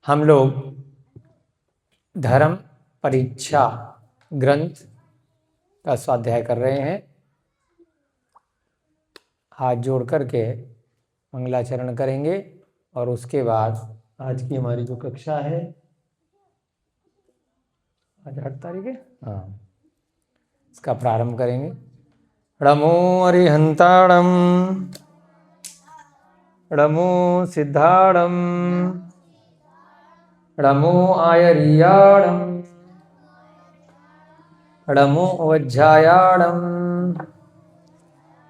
हम लोग धर्म परीक्षा ग्रंथ का स्वाध्याय कर रहे हैं। हाथ जोड़ करके मंगलाचरण करेंगे और उसके बाद आज की हमारी जो कक्षा है, आज 8 तारीख है, हाँ, इसका प्रारंभ करेंगे। णमो अरिहंताणम णमो सिद्धाणम णमो आयर्याणम णमो अवज्जायाणम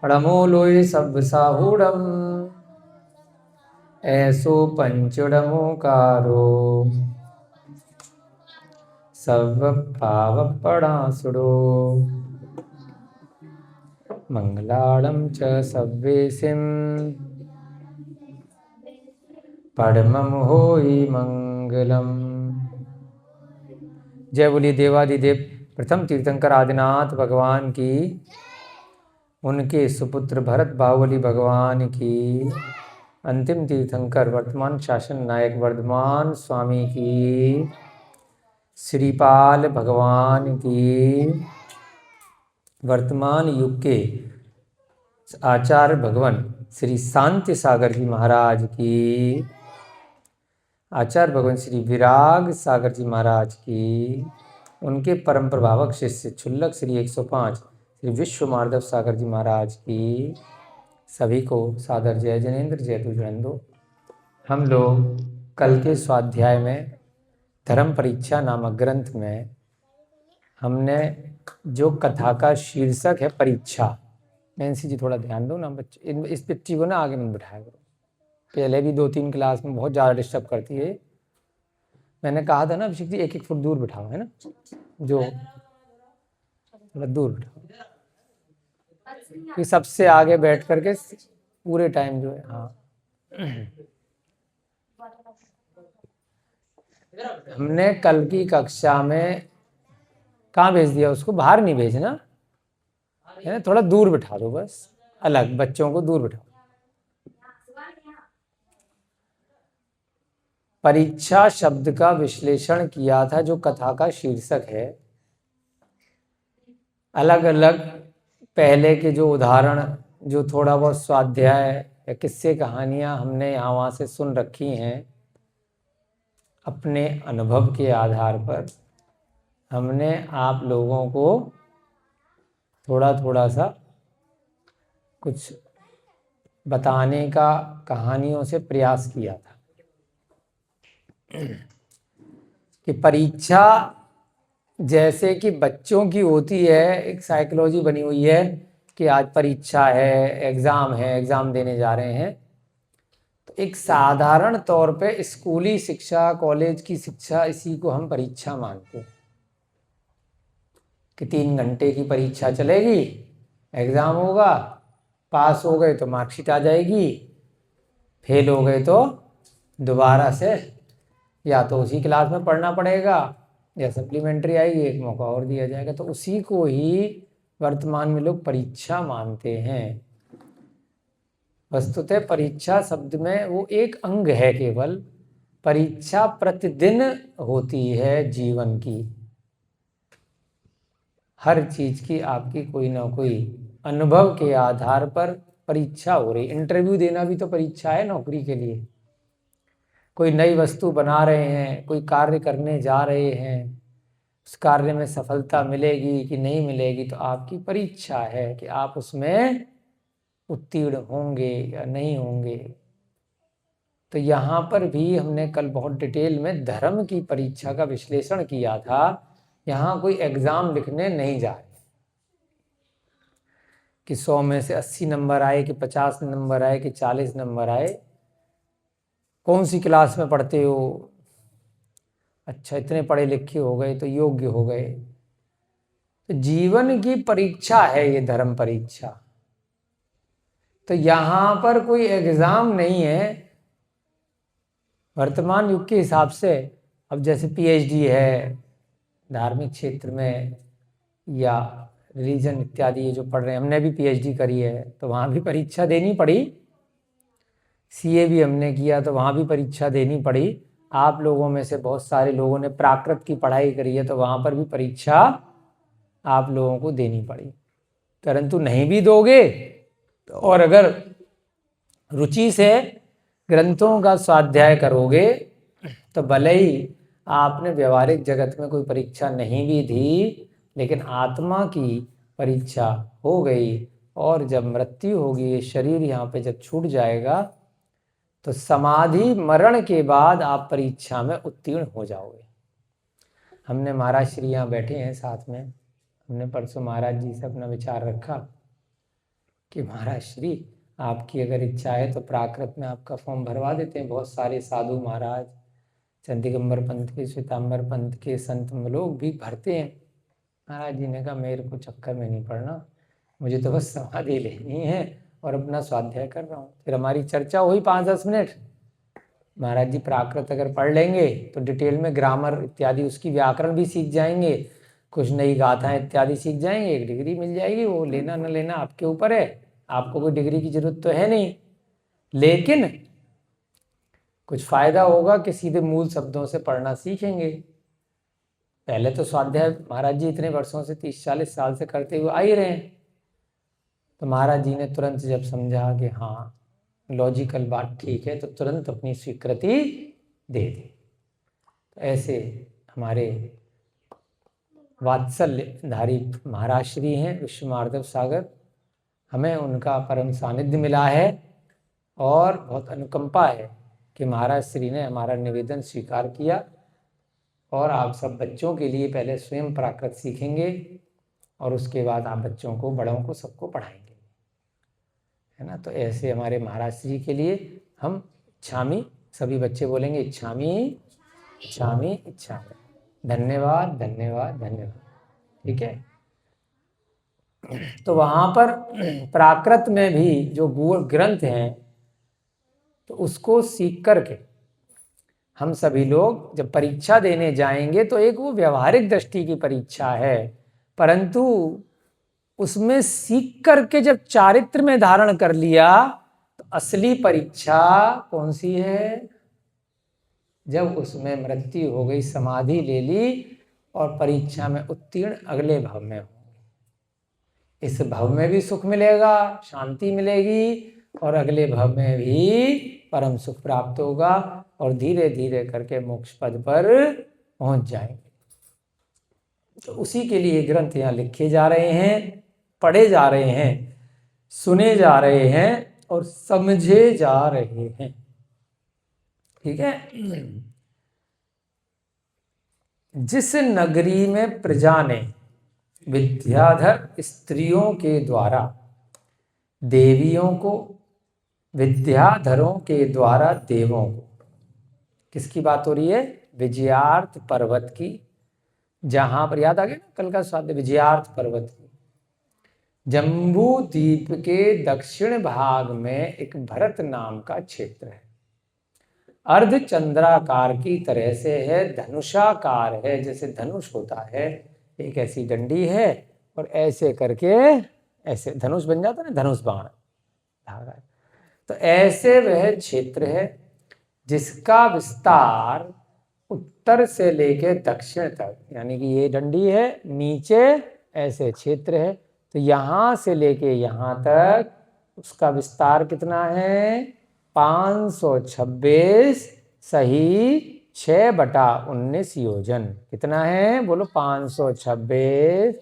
णमो लोय सब साहूणम ऐसो पंचुडमोकारो सब पाव पणासुडो मंगलाड़ं च सव्वेसिं पडमं होई मंगलम। जय बोलिए देवादिदेव प्रथम तीर्थंकर आदिनाथ भगवान की, उनके सुपुत्र भरत बाहुबली भगवान की, अंतिम तीर्थंकर वर्तमान शासन नायक वर्धमान स्वामी की, श्रीपाल भगवान की, वर्तमान युग के आचार्य भगवान श्री शांति सागर जी महाराज की, आचार्य भगवान श्री विराग सागर जी महाराज की, उनके परम प्रभावक शिष्य क्षुल्लक श्री 105 श्री विश्व माधव सागर जी महाराज की, सभी को सादर जय जनेन्द्र जय तुझंदो। हम लोग कल के स्वाध्याय में धर्म परीक्षा नामक ग्रंथ में हमने जो कथा का शीर्षक है परीक्षा। नैन्सी जी थोड़ा ध्यान दो ना बच्चे, इस बच्ची को ना आगे मत बिठाया करो, पहले भी 2-3 क्लास में बहुत ज़्यादा डिस्टर्ब करती है। मैंने कहा था ना अभिषेक जी 1-1 फुट दूर बिठाओ, है ना, जो थोड़ा दूर बिठाओ, कि सबसे आगे बैठ करके पूरे टाइम जो है, हाँ। हमने कल की कक्षा में कहाँ भेज दिया उसको, बाहर नहीं भेजना है ना, थोड़ा दूर बिठा दो बस, अलग बच्चों को दूर बिठाओ। परीक्षा शब्द का विश्लेषण किया था, जो कथा का शीर्षक है। अलग अलग पहले के जो उदाहरण, जो थोड़ा बहुत स्वाध्याय या किस्से कहानियां हमने यहाँ वहाँ से सुन रखी हैं, अपने अनुभव के आधार पर हमने आप लोगों को थोड़ा थोड़ा सा कुछ बताने का कहानियों से प्रयास किया था कि परीक्षा जैसे कि बच्चों की होती है, एक साइकोलॉजी बनी हुई है कि आज परीक्षा है, एग्ज़ाम देने जा रहे हैं, तो एक साधारण तौर पे स्कूली शिक्षा, कॉलेज की शिक्षा, इसी को हम परीक्षा मानते हैं कि 3 घंटे की परीक्षा चलेगी, एग्ज़ाम होगा, पास हो गए तो मार्कशीट आ जाएगी, फेल हो गए तो दोबारा से या तो उसी क्लास में पढ़ना पड़ेगा या सप्लीमेंट्री आएगी, एक मौका और दिया जाएगा। तो उसी को ही वर्तमान में लोग परीक्षा मानते हैं। वस्तुतः परीक्षा शब्द में वो एक अंग है केवल। परीक्षा प्रतिदिन होती है जीवन की, हर चीज की आपकी कोई ना कोई अनुभव के आधार पर परीक्षा हो रही। इंटरव्यू देना भी तो परीक्षा है नौकरी के लिए। कोई नई वस्तु बना रहे हैं, कोई कार्य करने जा रहे हैं, उस कार्य में सफलता मिलेगी कि नहीं मिलेगी, तो आपकी परीक्षा है कि आप उसमें उत्तीर्ण होंगे या नहीं होंगे। तो यहाँ पर भी हमने कल बहुत डिटेल में धर्म की परीक्षा का विश्लेषण किया था। यहाँ कोई एग्जाम लिखने नहीं जा रहे कि 100 में से 80 नंबर आए कि 50 नंबर आए कि 40 नंबर आए, कौन सी क्लास में पढ़ते हो, अच्छा इतने पढ़े लिखे हो गए तो योग्य हो गए। तो जीवन की परीक्षा है ये धर्म परीक्षा। तो यहाँ पर कोई एग्जाम नहीं है वर्तमान युग के हिसाब से। अब जैसे पीएचडी है धार्मिक क्षेत्र में या रिलीजन इत्यादि ये जो पढ़ रहे हैं, हमने भी पीएचडी करी है तो वहाँ भी परीक्षा देनी पड़ी। सीए भी हमने किया तो वहाँ भी परीक्षा देनी पड़ी। आप लोगों में से बहुत सारे लोगों ने प्राकृत की पढ़ाई करी है, तो वहाँ पर भी परीक्षा आप लोगों को देनी पड़ी। परंतु नहीं भी दोगे और अगर रुचि से ग्रंथों का स्वाध्याय करोगे तो भले ही आपने व्यवहारिक जगत में कोई परीक्षा नहीं भी दी, लेकिन आत्मा की परीक्षा हो गई। और जब मृत्यु होगी, ये शरीर यहाँ पे जब छूट जाएगा, तो समाधि मरण के बाद आप परीक्षा में उत्तीर्ण हो जाओगे। हमने महाराज श्री यहाँ बैठे हैं साथ में, हमने परसों महाराज जी से अपना विचार रखा कि महाराज श्री आपकी अगर इच्छा है तो प्राकृत में आपका फॉर्म भरवा देते हैं। बहुत सारे साधु महाराज, चंदिगंबर पंथ के, श्वेतांबर पंथ के संत लोग भी भरते हैं। महाराज जी ने कहा मेरे को चक्कर में नहीं पड़ना, मुझे तो बस समाधि लेनी है और अपना स्वाध्याय कर रहा हूँ। फिर हमारी चर्चा हुई 5-10 मिनट। महाराज जी प्राकृत अगर पढ़ लेंगे तो डिटेल में ग्रामर इत्यादि उसकी व्याकरण भी सीख जाएंगे, कुछ नई गाथाएं इत्यादि सीख जाएंगे, एक डिग्री मिल जाएगी। वो लेना न लेना आपके ऊपर है, आपको कोई डिग्री की जरूरत तो है नहीं, लेकिन कुछ फायदा होगा कि सीधे मूल शब्दों से पढ़ना सीखेंगे। पहले तो स्वाध्याय महाराज जी इतने वर्षों से 30-40 साल से करते हुए आ ही रहे हैं। तो महाराज जी ने तुरंत जब समझा कि हाँ लॉजिकल बात ठीक है, तो तुरंत अपनी स्वीकृति दे दी। तो ऐसे हमारे वात्सल्यधारी महाराज श्री हैं विश्व माधव सागर, हमें उनका परम सानिध्य मिला है और बहुत अनुकंपा है कि महाराज श्री ने हमारा निवेदन स्वीकार किया। और आप सब बच्चों के लिए पहले स्वयं प्राकृत सीखेंगे और उसके बाद आप बच्चों को, बड़ों को, सबको पढ़ाएंगे, है ना। तो ऐसे हमारे महाराज श्री के लिए हम इच्छामी, सभी बच्चे बोलेंगे इच्छामी इच्छामी इच्छामी, धन्यवाद धन्यवाद धन्यवाद, ठीक है। तो वहाँ पर प्राकृत में भी जो ग्रंथ हैं, तो उसको सीख करके हम सभी लोग जब परीक्षा देने जाएंगे तो एक वो व्यवहारिक दृष्टि की परीक्षा है, परंतु उसमें सीख करके जब चारित्र में धारण कर लिया तो असली परीक्षा कौन सी है? जब उसमें मृत्यु हो गई, समाधि ले ली और परीक्षा में उत्तीर्ण अगले भाव में होंगे। इस भाव में भी सुख मिलेगा, शांति मिलेगी और अगले भाव में भी परम सुख प्राप्त होगा और धीरे धीरे करके मोक्ष पद पर पहुंच जाएंगे। तो उसी के लिए ग्रंथ यहाँ लिखे जा रहे हैं, पढ़े जा रहे हैं, सुने जा रहे हैं और समझे जा रहे हैं, ठीक है। जिस नगरी में प्रजा ने विद्याधर स्त्रियों के द्वारा देवियों को, विद्याधरों के द्वारा देवों को, किसकी बात हो रही है? विजयार्थ पर्वत की, जहां पर याद आ गया ना कल का स्वाध्याय, विजयार्थ पर्वत की। जम्बू द्वीप के दक्षिण भाग में एक भरत नाम का क्षेत्र है, अर्धचंद्राकार की तरह से है, धनुषाकार है, जैसे धनुष होता है, एक ऐसी डंडी है और ऐसे करके ऐसे धनुष बन जाता है ना, धनुष बाण धागा। तो ऐसे वह क्षेत्र है जिसका विस्तार उत्तर से लेके दक्षिण तक, यानी कि ये डंडी है, नीचे ऐसे क्षेत्र है, तो यहाँ से लेके यहाँ तक उसका विस्तार कितना है? 526 सही 6/19 योजन। कितना है? बोलो 526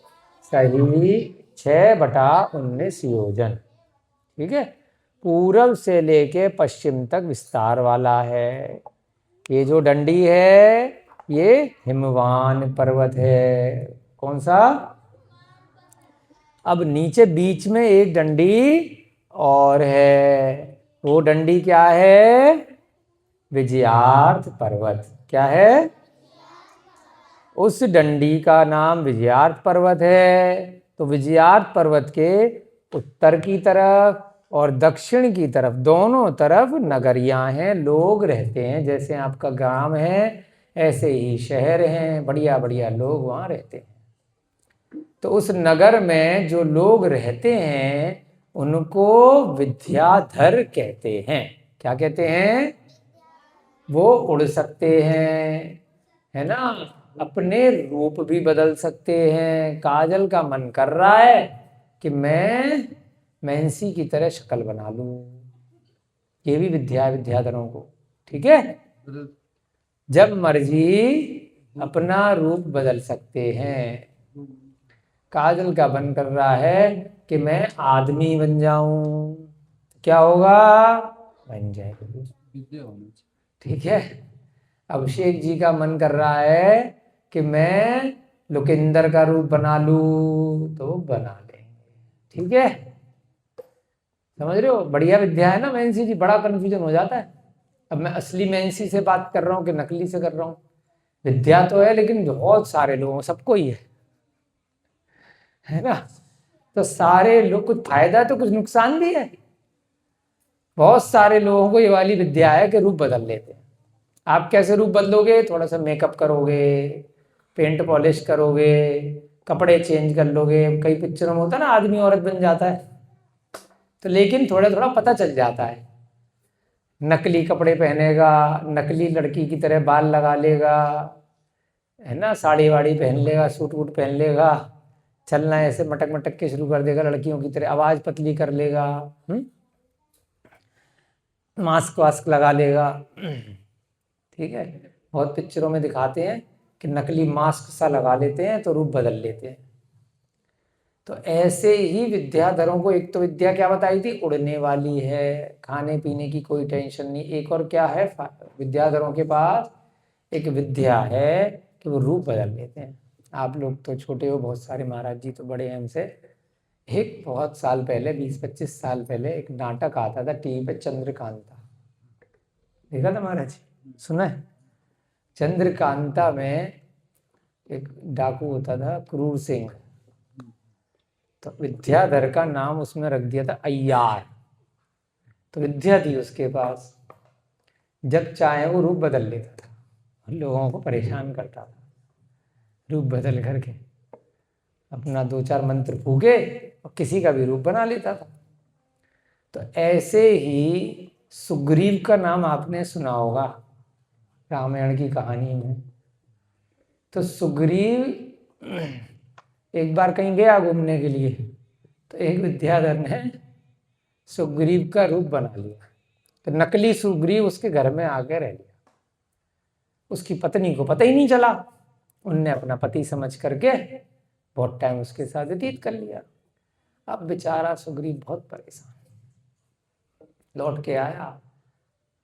सही 6/19 योजन, ठीक है। पूरब से लेके पश्चिम तक विस्तार वाला है। ये जो डंडी है ये हिमवान पर्वत है। कौन सा? अब नीचे बीच में एक डंडी और है, वो डंडी क्या है? विजयार्थ पर्वत। क्या है? उस डंडी का नाम विजयार्थ पर्वत है। तो विजयार्थ पर्वत के उत्तर की तरफ और दक्षिण की तरफ, दोनों तरफ नगरियां हैं, लोग रहते हैं। जैसे आपका गांव है ऐसे ही शहर हैं, बढ़िया बढ़िया लोग वहाँ रहते हैं। तो उस नगर में जो लोग रहते हैं उनको विद्याधर कहते हैं। क्या कहते हैं? वो उड़ सकते हैं, है ना, अपने रूप भी बदल सकते हैं। काजल का मन कर रहा है कि मैं मैंसी की तरह शक्ल बना लूं। ये भी विद्या है विद्याधरों को, ठीक है। जब मर्जी अपना रूप बदल सकते हैं। काजल का मन कर रहा है कि मैं आदमी बन जाऊं, क्या होगा, बन जाएगी, ठीक है। अभिषेक जी का मन कर रहा है कि मैं लुकिंदर का रूप बना लूं, तो बना लेंगे, ठीक है। समझ रहे हो, बढ़िया विद्या है ना मैंसी जी। बड़ा कंफ्यूजन हो जाता है, अब मैं असली मैंसी से बात कर रहा हूँ कि नकली से कर रहा हूँ। विद्या तो है लेकिन बहुत सारे लोगों सबको ही है ना। तो सारे लोग, कुछ फायदा तो कुछ नुकसान भी है। बहुत सारे लोगों को ये वाली विद्या है कि रूप बदल लेते हैं। आप कैसे रूप बदलोगे, थोड़ा सा मेकअप करोगे, पेंट पॉलिश करोगे, कपड़े चेंज कर लोगे। कई पिक्चरों में होता है ना आदमी औरत बन जाता है, तो लेकिन थोड़ा थोड़ा पता चल जाता है। नकली कपड़े पहनेगा, नकली लड़की की तरह बाल लगा लेगा, है ना, साड़ी वाड़ी पहन लेगा, सूट वूट पहन लेगा, चलना ऐसे मटक मटक के शुरू कर देगा लड़कियों की तरह, आवाज पतली कर लेगा, मास्क वास्क लगा लेगा, ठीक है। बहुत पिक्चरों में दिखाते हैं कि नकली मास्क सा लगा लेते हैं तो रूप बदल लेते हैं। तो ऐसे ही विद्याधरों को एक तो विद्या क्या बताई थी, उड़ने वाली है, खाने पीने की कोई टेंशन नहीं। एक और क्या है विद्याधरों के पास, एक विद्या है कि वो रूप बदल लेते हैं। आप लोग तो छोटे हो, बहुत सारे महाराज जी तो बड़े हैं हमसे। एक बहुत साल पहले, 20-25 साल पहले एक नाटक आता था टीवी पे, चंद्रकांता, देखा था महाराज जी, सुना है। चंद्रकांता में एक डाकू होता था क्रूर सिंह, तो विद्याधर का नाम उसमें रख दिया था अय्यार। तो विद्या थी उसके पास, जब चाहे वो रूप बदल लेता था, लोगों को परेशान करता था। रूप बदल करके अपना 2-4 मंत्र फूके और किसी का भी रूप बना लेता था। तो ऐसे ही सुग्रीव का नाम आपने सुना होगा रामायण की कहानी में। तो सुग्रीव एक बार कहीं गया घूमने के लिए, तो एक विद्याधर ने सुग्रीव का रूप बना लिया, तो नकली सुग्रीव उसके घर में आके रह गया। उसकी पत्नी को पता ही नहीं चला, उनने अपना पति समझ करके बहुत टाइम उसके साथ व्यतीत कर लिया। अब बेचारा सुग्रीव बहुत परेशान, लौट के आया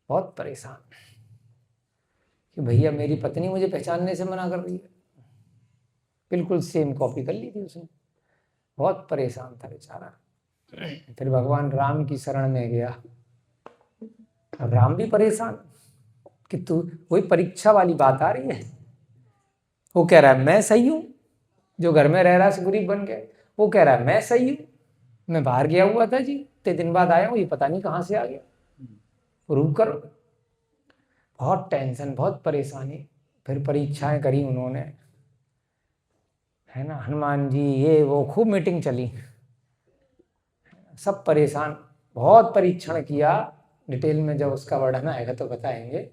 बहुत परेशान कि भैया मेरी पत्नी मुझे पहचानने से मना कर रही है, बिल्कुल सेम कॉपी कर ली थी उसने। बहुत परेशान था बेचारा। फिर भगवान राम की शरण में गया, राम भी परेशान कि तू, वही परीक्षा वाली बात आ रही है। वो कह रहा है मैं सही हूं, जो घर में रह रहा है सुग्रीव बन के, वो कह रहा है मैं सही हूं, मैं बाहर गया हुआ था जी, इतने दिन बाद आया हूं, ये पता नहीं कहां से आ गया। रूप करो, बहुत टेंशन, बहुत परेशानी। फिर परीक्षाएं करी उन्होंने, है ना, हनुमान जी ये वो, खूब मीटिंग चली, सब परेशान, बहुत परीक्षण किया। डिटेल में जब उसका वर्णन आएगा तो बताएंगे।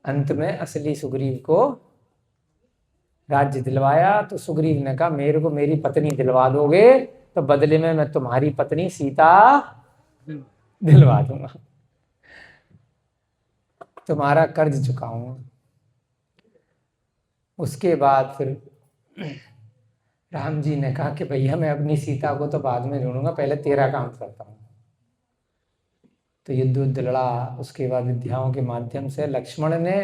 अंत में असली सुग्रीव को राज्य दिलवाया। तो सुग्रीव ने कहा मेरे को मेरी पत्नी दिलवा दोगे तो बदले में मैं तुम्हारी पत्नी सीता दिलवा दूंगा, तुम्हारा कर्ज चुकाऊंगा। उसके बाद फिर राम जी ने कहा कि भैया मैं अपनी सीता को तो बाद में ढूंढूंगा, पहले तेरा काम करता हूँ। तो युद्ध लड़ा, उसके बाद विद्याओं के माध्यम से लक्ष्मण ने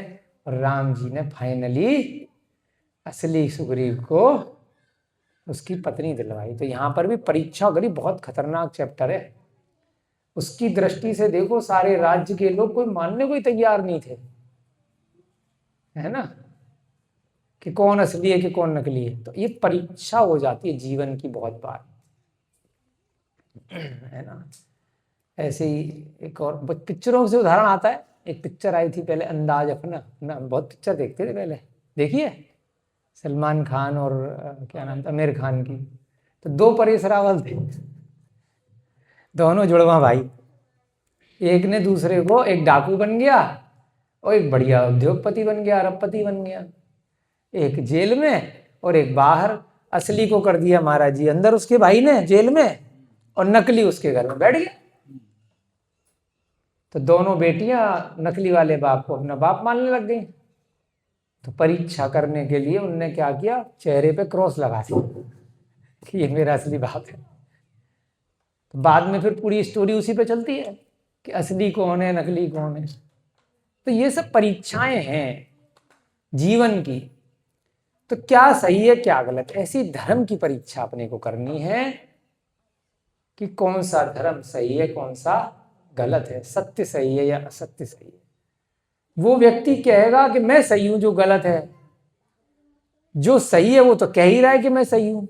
और राम जी ने फाइनली असली सुग्रीव को उसकी पत्नी दिलवाई। तो यहाँ पर भी परीक्षा करी, बहुत खतरनाक चैप्टर है। उसकी दृष्टि से देखो, सारे राज्य के लोग कोई मानने को ही तैयार नहीं थे, है ना, कि कौन असली है कि कौन नकली है। तो ये परीक्षा हो जाती है जीवन की बहुत बार, है ना। ऐसे ही एक और पिक्चरों से उदाहरण आता है। एक पिक्चर आई थी पहले, अंदाज अपना ना, बहुत पिक्चर देखते थे पहले, देखिए, सलमान खान और क्या नाम था, आमिर खान की। तो 2 परेश रावल थे, दोनों जुड़वा भाई। एक ने दूसरे को, एक डाकू बन गया और एक बढ़िया उद्योगपति बन गया, अरबपति बन गया। एक जेल में और एक बाहर। असली को कर दिया महाराज जी अंदर उसके भाई ने जेल में, और नकली उसके घर में बैठ गया। तो दोनों बेटियां नकली वाले बाप को अपना बाप मानने लग गई। तो परीक्षा करने के लिए उनने क्या किया, चेहरे पे क्रॉस लगा दिया कि ये मेरा असली बाप है। तो बाद में फिर पूरी स्टोरी उसी पे चलती है कि असली कौन है, नकली कौन है। तो ये सब परीक्षाएं हैं जीवन की। तो क्या सही है क्या गलत, ऐसी धर्म की परीक्षा अपने को करनी है कि कौन सा धर्म सही है, कौन सा गलत है, सत्य सही है या असत्य सही है। वो व्यक्ति कहेगा कि मैं सही हूं, जो गलत है। जो सही है वो तो कह ही रहा है कि मैं सही हूं।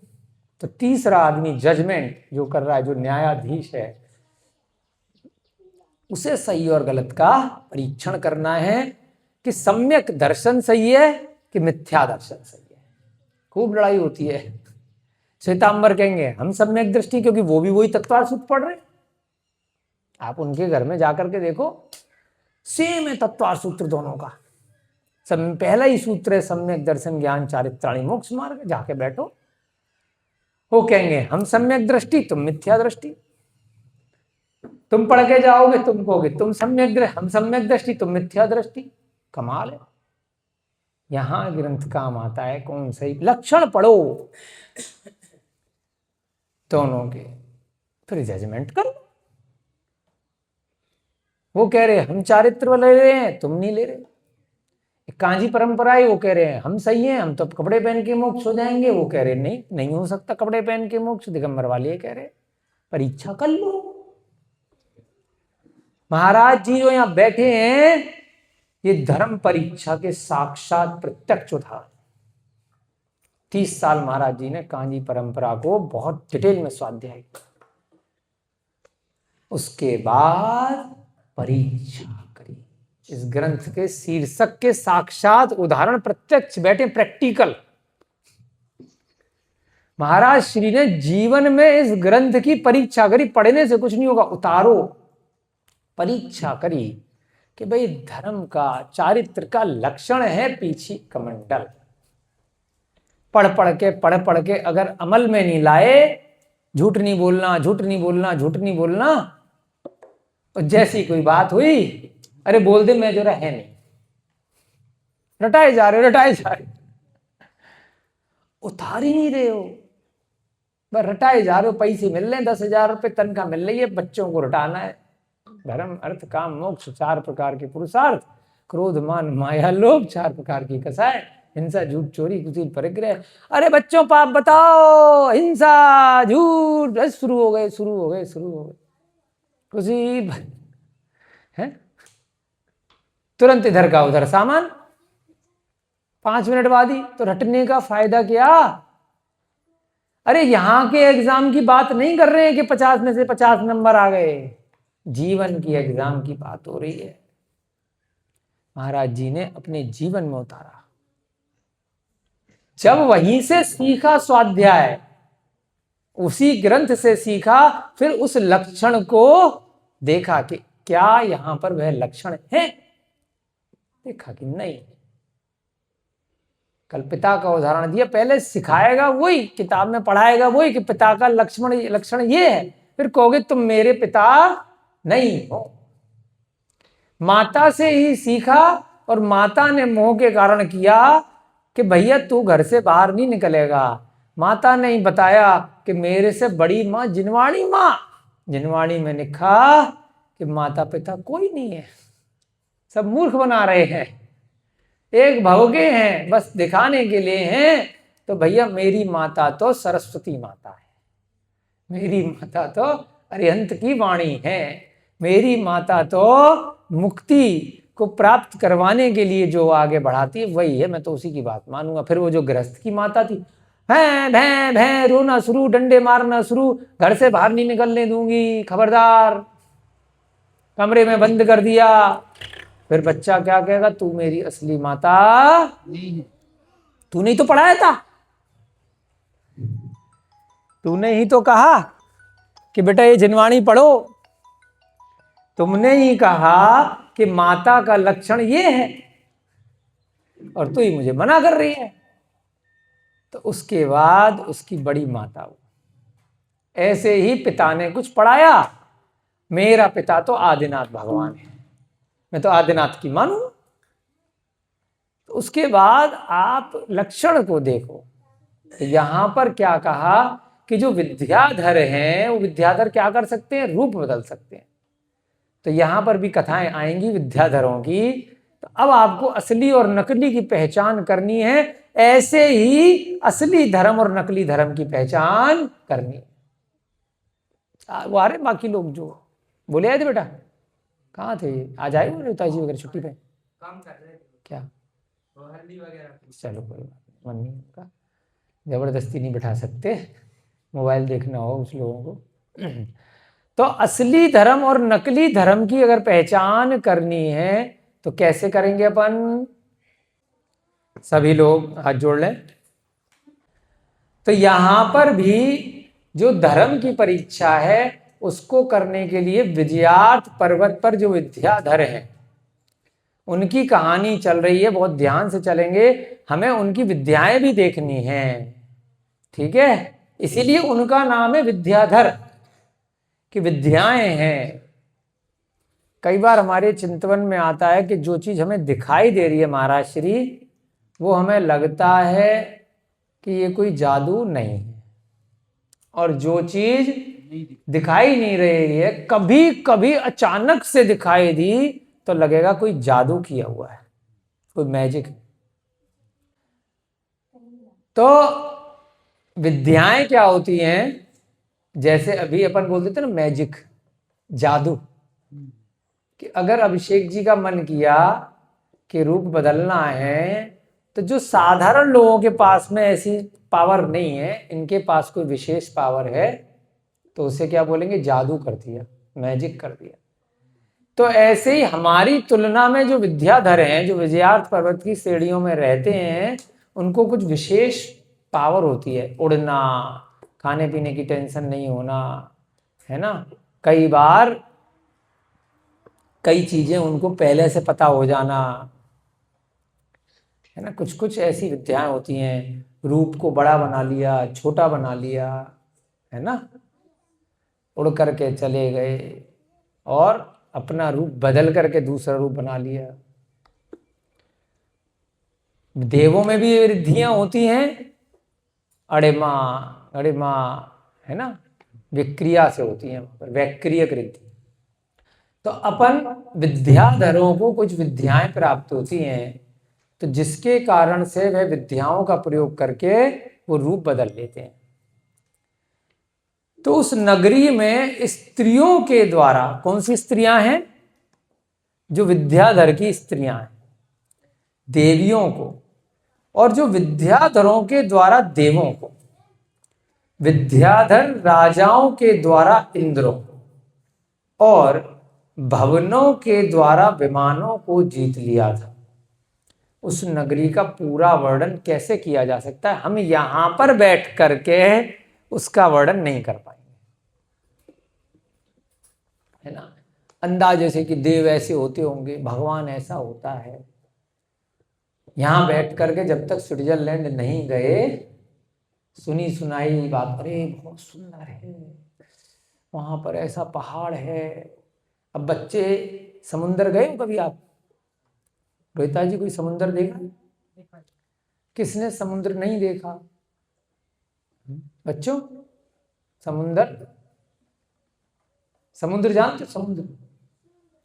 तो तीसरा आदमी जजमेंट जो कर रहा है, जो न्यायाधीश है, उसे सही और गलत का परीक्षण करना है कि सम्यक दर्शन सही है कि मिथ्या दर्शन सही है। खूब लड़ाई होती है। श्वेतांबर कहेंगे हम सम्यक दृष्टि, क्योंकि वो भी वही तत्वार्थ सूत्र पढ़ रहे हैं। आप उनके घर में जाकर के देखो, सेम है तत्वार्थ सूत्र दोनों का। पहला ही सूत्र है सम्यक दर्शन ज्ञान चारित्राणी मोक्ष मार्ग। जाके बैठो, वो कहेंगे हम सम्यक दृष्टि, तुम मिथ्या दृष्टि। तुम पढ़ के जाओगे, तुम कहोगे तुम हम सम्यक दृष्टि, तुम मिथ्या दृष्टि। कमाल है। यहां ग्रंथ काम आता है कौन सही, लक्षण पढ़ो दोनों के, फिर जजमेंट करो। वो कह रहे हम चारित्र ले रहे हैं, तुम नहीं ले रहे। कांजी परंपरा है, वो कह रहे हैं हम सही हैं, हम तो कपड़े पहन के मोक्ष हो जाएंगे। वो कह रहे नहीं, नहीं हो सकता कपड़े पहन के मोक्ष। दिगंबर वाले कह रहे परीक्षा कर लो। महाराज जी जो यहां बैठे हैं, ये धर्म परीक्षा के साक्षात प्रत्यक्ष उदाहरण। 30 साल महाराज जी ने कांजी परंपरा को बहुत डिटेल में स्वाध्याय किया। उसके बाद परीक्षा करी। इस ग्रंथ के शीर्षक के साक्षात उदाहरण प्रत्यक्ष बैठे, प्रैक्टिकल। महाराज श्री ने जीवन में इस ग्रंथ की परीक्षा करी। पढ़ने से कुछ नहीं होगा, उतारो। परीक्षा करी कि भाई धर्म का, चारित्र का लक्षण है पीछे कमंडल। पढ़ पढ़ के अगर अमल में नहीं लाए, झूठ नहीं बोलना, झूठ नहीं बोलना, झूठ नहीं बोलना, तो जैसी कोई बात हुई, अरे बोल दे मैं जरा है नहीं, रटाए जा रहे, रटाए जा रहे, उतार ही नहीं रहे हो, बस रटाए जा रहे हो। पैसे मिल रहे हैं, 10,000 रुपए तनख्वाह मिल रही है, बच्चों को रटाना है। धर्म अर्थ काम मोक्ष 4 प्रकार के पुरुषार्थ, क्रोध मान माया लोभ 4 प्रकार की कसाय, हिंसा झूठ चोरी कुटिल परिग्रह। अरे बच्चों पाप बताओ, हिंसा झूठ, शुरू हो गए शुरू हो गए शुरू हो गए। कुछ है तुरंत इधर का उधर सामान, 5 मिनट बाद ही। तो रटने का फायदा क्या। अरे यहां के एग्जाम की बात नहीं कर रहे हैं कि 50 में से 50 नंबर आ गए, जीवन की एग्जाम की बात हो रही है। महाराज जी ने अपने जीवन में उतारा। जब वहीं से सीखा स्वाध्याय, उसी ग्रंथ से सीखा, फिर उस लक्षण को देखा कि क्या यहां पर वह लक्षण है, देखा कि नहीं। कल पिता का उदाहरण दिया, पहले सिखाएगा वही, किताब में पढ़ाएगा वही कि पिता का लक्षण ये है, फिर कहोगे तुम मेरे पिता नहीं हो। माता से ही सीखा, और माता ने मोह के कारण किया कि भैया तू घर से बाहर नहीं निकलेगा। माता ने ही बताया कि मेरे से बड़ी माँ जिनवाणी माँ, जिनवाणी में लिखा कि माता पिता कोई नहीं है, सब मूर्ख बना रहे हैं, एक भोगे हैं, बस दिखाने के लिए हैं। तो भैया मेरी माता तो सरस्वती माता है, मेरी माता तो अरिहंत की वाणी है, मेरी माता तो मुक्ति को प्राप्त करवाने के लिए जो आगे बढ़ाती है वही है, मैं तो उसी की बात मानूंगा। फिर वो जो गृहस्थ की माता थी, भैं भैं भैं रोना शुरू, डंडे मारना शुरू, घर से बाहर नहीं निकलने दूंगी, खबरदार, कमरे में बंद कर दिया। फिर बच्चा क्या कहेगा, तू मेरी असली माता नहीं, तूने ही तो पढ़ाया था, तूने ही तो कहा कि बेटा ये जिनवाणी पढ़ो, तुमने ही कहा कि माता का लक्षण ये है और तू ही मुझे मना कर रही है। तो उसके बाद उसकी बड़ी माता हुई। ऐसे ही पिता ने कुछ पढ़ाया, मेरा पिता तो आदिनाथ भगवान है, मैं तो आदिनाथ की मानू। तो उसके बाद आप लक्षण को देखो, तो यहां पर क्या कहा कि जो विद्याधर हैं वो विद्याधर क्या कर सकते हैं, रूप बदल सकते हैं। तो यहां पर भी कथाएं आएंगी विद्याधरों की। तो अब आपको असली और नकली की पहचान करनी है, ऐसे ही असली धर्म और नकली धर्म की पहचान करनी है। वो आ रहे बाकी लोग जो बोले आए थे बेटा, कहाँ थे? आज आए वो ताजी वगैरह छुट्टी पे काम कर रहे थे क्या? हल्दी वगैरह। चलो कोई बात नहीं, मन नहीं उनका, जबरदस्ती नहीं बैठा सकते, मोबाइल देखना हो उस लोगों को। तो असली धर्म और नकली धर्म की अगर पहचान करनी है तो कैसे करेंगे अपन? सभी लोग हाथ जोड़ लें। तो यहां पर भी जो धर्म की परीक्षा है उसको करने के लिए विजयार्थ पर्वत पर जो विद्याधर हैं उनकी कहानी चल रही है, बहुत ध्यान से चलेंगे, हमें उनकी विद्याएं भी देखनी है, ठीक है? इसीलिए उनका नाम है विद्याधर कि विद्याएं हैं। कई बार हमारे चिंतन में आता है कि जो चीज हमें दिखाई दे रही है महाराज श्री, वो हमें लगता है कि ये कोई जादू नहीं है, और जो चीज दिखाई नहीं रही है कभी कभी अचानक से दिखाई दी तो लगेगा कोई जादू किया हुआ है, कोई मैजिक। तो विद्याएं क्या होती हैं? जैसे अभी अपन बोलते थे ना मैजिक, जादू, कि अगर अभिषेक जी का मन किया कि रूप बदलना है, तो जो साधारण लोगों के पास में ऐसी पावर नहीं है, इनके पास कोई विशेष पावर है, तो उसे क्या बोलेंगे? जादू कर दिया, मैजिक कर दिया। तो ऐसे ही हमारी तुलना में जो विद्याधर हैं, जो विजयार्थ पर्वत की श्रेणियों में रहते हैं, उनको कुछ विशेष पावर होती है, उड़ना, खाने पीने की टेंशन नहीं होना, है ना, कई बार कई चीजें उनको पहले से पता हो जाना, है ना, कुछ कुछ ऐसी विद्याएं होती हैं, रूप को बड़ा बना लिया, छोटा बना लिया, है ना, उड़ करके चले गए और अपना रूप बदल करके दूसरा रूप बना लिया। देवों में भी रिद्धियां होती हैं, अड़े माँ, है ना, विक्रिया से होती हैं, वैक्रियक रिद्धि। तो अपन विद्याधरों को कुछ विद्याएं प्राप्त होती हैं, तो जिसके कारण से वह विद्याओं का प्रयोग करके वो रूप बदल लेते हैं। तो उस नगरी में स्त्रियों के द्वारा, कौन सी स्त्रियां हैं? जो विद्याधर की स्त्रियां हैं, देवियों को, और जो विद्याधरों के द्वारा देवों को, विद्याधर राजाओं के द्वारा इंद्रों को, और भवनों के द्वारा विमानों को जीत लिया था। उस नगरी का पूरा वर्णन कैसे किया जा सकता है, हम यहां पर बैठ करके उसका वर्णन नहीं कर पाएंगे, है ना। अंदाजे से कि देव ऐसे होते होंगे, भगवान ऐसा होता है, यहां बैठ करके जब तक स्विट्जरलैंड नहीं गए, सुनी सुनाई बात, अरे बहुत सुंदर है, वहां पर ऐसा पहाड़ है। अब बच्चे, समुंदर गए हो कभी आप? रोहिता जी कोई समुंदर देखा? किसने समुद्र नहीं देखा? बच्चों, समुंदर, समुद्र जानते? समुद्र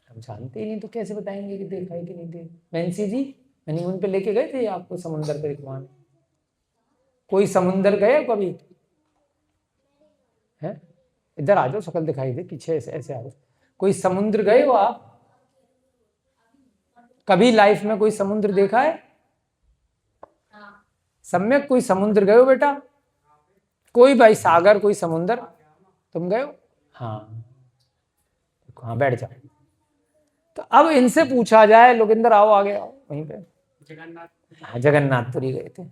हम जानते ही नहीं तो कैसे बताएंगे कि देखा है कि नहीं देखा? नैन्सी जी हनीमून पे लेके गए थे आपको समुंदर पे घुमाने? कोई समुंदर गए कभी? है, इधर आ जाओ, शक्ल दिखाई दे पीछे, ऐसे ऐसे आ जाओ। कोई समुद्र गए हो आप? कभी लाइफ में कोई समुद्र देखा है? सम्यक कोई समुद्र गए हो बेटा? कोई भाई सागर, कोई समुद्र तुम गए हो? हाँ, हाँ बैठ जाओ। तो अब इनसे पूछा जाए, लोगिंदर आओ, आगे आओ, वहीं पे जगन्नाथ, हाँ जगन्नाथपुरी गए थे,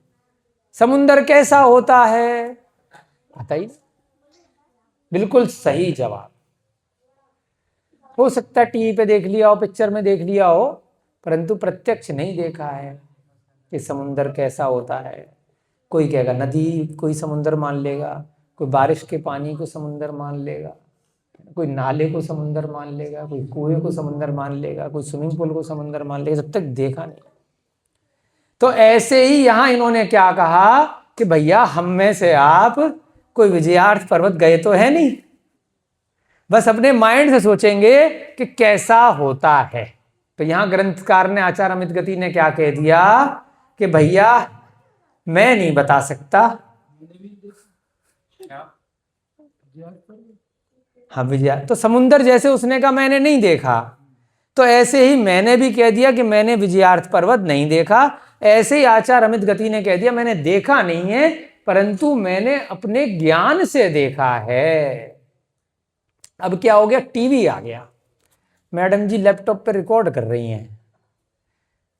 समुद्र कैसा होता है बताइए? बिल्कुल सही जवाब। हो सकता है टीवी पे देख लिया हो, पिक्चर में देख लिया हो, परंतु प्रत्यक्ष नहीं देखा है कि समुंदर कैसा होता है। कोई कहेगा नदी कोई समुंदर मान लेगा, कोई बारिश के पानी को समुंदर मान लेगा, कोई नाले को समुंदर मान लेगा, कोई कुएं को समुंदर मान लेगा, कोई स्विमिंग पूल को समुंदर मान लेगा, जब तक देखा नहीं। तो ऐसे ही यहां इन्होंने क्या कहा कि भैया हम में से आप कोई विजयार्थ पर्वत गए तो है नहीं, बस अपने माइंड से सोचेंगे कि कैसा होता है। तो यहां ग्रंथकार ने आचार्य अमित गति ने क्या कह दिया कि भैया मैं नहीं बता सकता। हाँ विजय, तो समुंदर जैसे उसने कहा मैंने नहीं देखा, तो ऐसे ही मैंने भी कह दिया कि मैंने विजयार्थ पर्वत नहीं देखा। ऐसे ही आचार्य अमित गति ने कह दिया मैंने देखा नहीं है, परंतु मैंने अपने ज्ञान से देखा है। अब क्या हो गया, टीवी आ गया, मैडम जी लैपटॉप पे रिकॉर्ड कर रही हैं,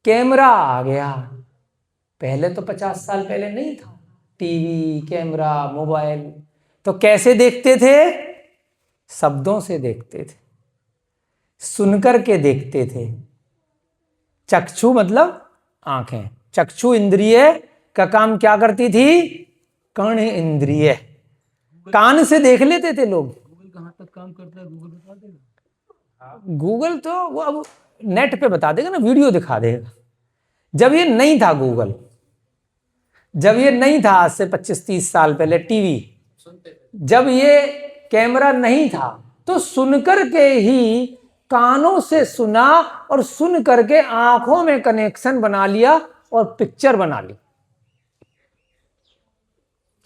कैमरा आ गया। पहले तो 50 साल पहले नहीं था टीवी, कैमरा, मोबाइल। तो कैसे देखते थे? शब्दों से देखते थे, सुनकर के देखते थे। चक्षु मतलब आंखें, चक्षु इंद्रिय का काम क्या करती थी? कर्ण इंद्रिय। कान से देख लेते थे लोग। गूगल कहाँ तक काम करता है, गूगल बता देगा। गूगल तो वो अब नेट पे बता देगा ना, वीडियो दिखा देगा। जब ये नहीं था गूगल, जब ये नहीं था आज से 25-30 साल पहले टीवी, जब ये कैमरा नहीं था, तो सुनकर के ही, कानों से सुना और सुन करके आंखों में कनेक्शन बना लिया और पिक्चर बना ली,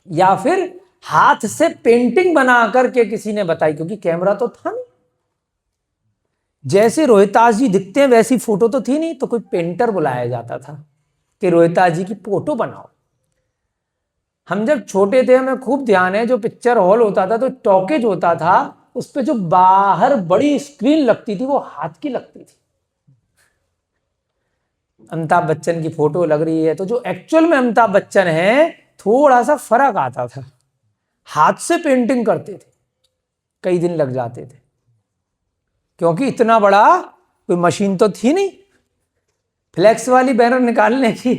या फिर हाथ से पेंटिंग बना करके किसी ने बताई, क्योंकि कैमरा तो था नहीं। जैसे रोहितास जी दिखते हैं वैसी फोटो तो थी नहीं, तो कोई पेंटर बुलाया जाता था कि रोहितास जी की फोटो बनाओ। हम जब छोटे थे हमें खूब ध्यान है, जो पिक्चर हॉल होता था तो टॉकीज होता था, उस पे जो बाहर बड़ी स्क्रीन लगती थी वो हाथ की लगती थी। अमिताभ बच्चन की फोटो लग रही है तो जो एक्चुअल में अमिताभ बच्चन है थोड़ा सा फर्क आता था। हाथ से पेंटिंग करते थे, कई दिन लग जाते थे, क्योंकि इतना बड़ा कोई मशीन तो थी नहीं फ्लैक्स वाली बैनर निकालने की।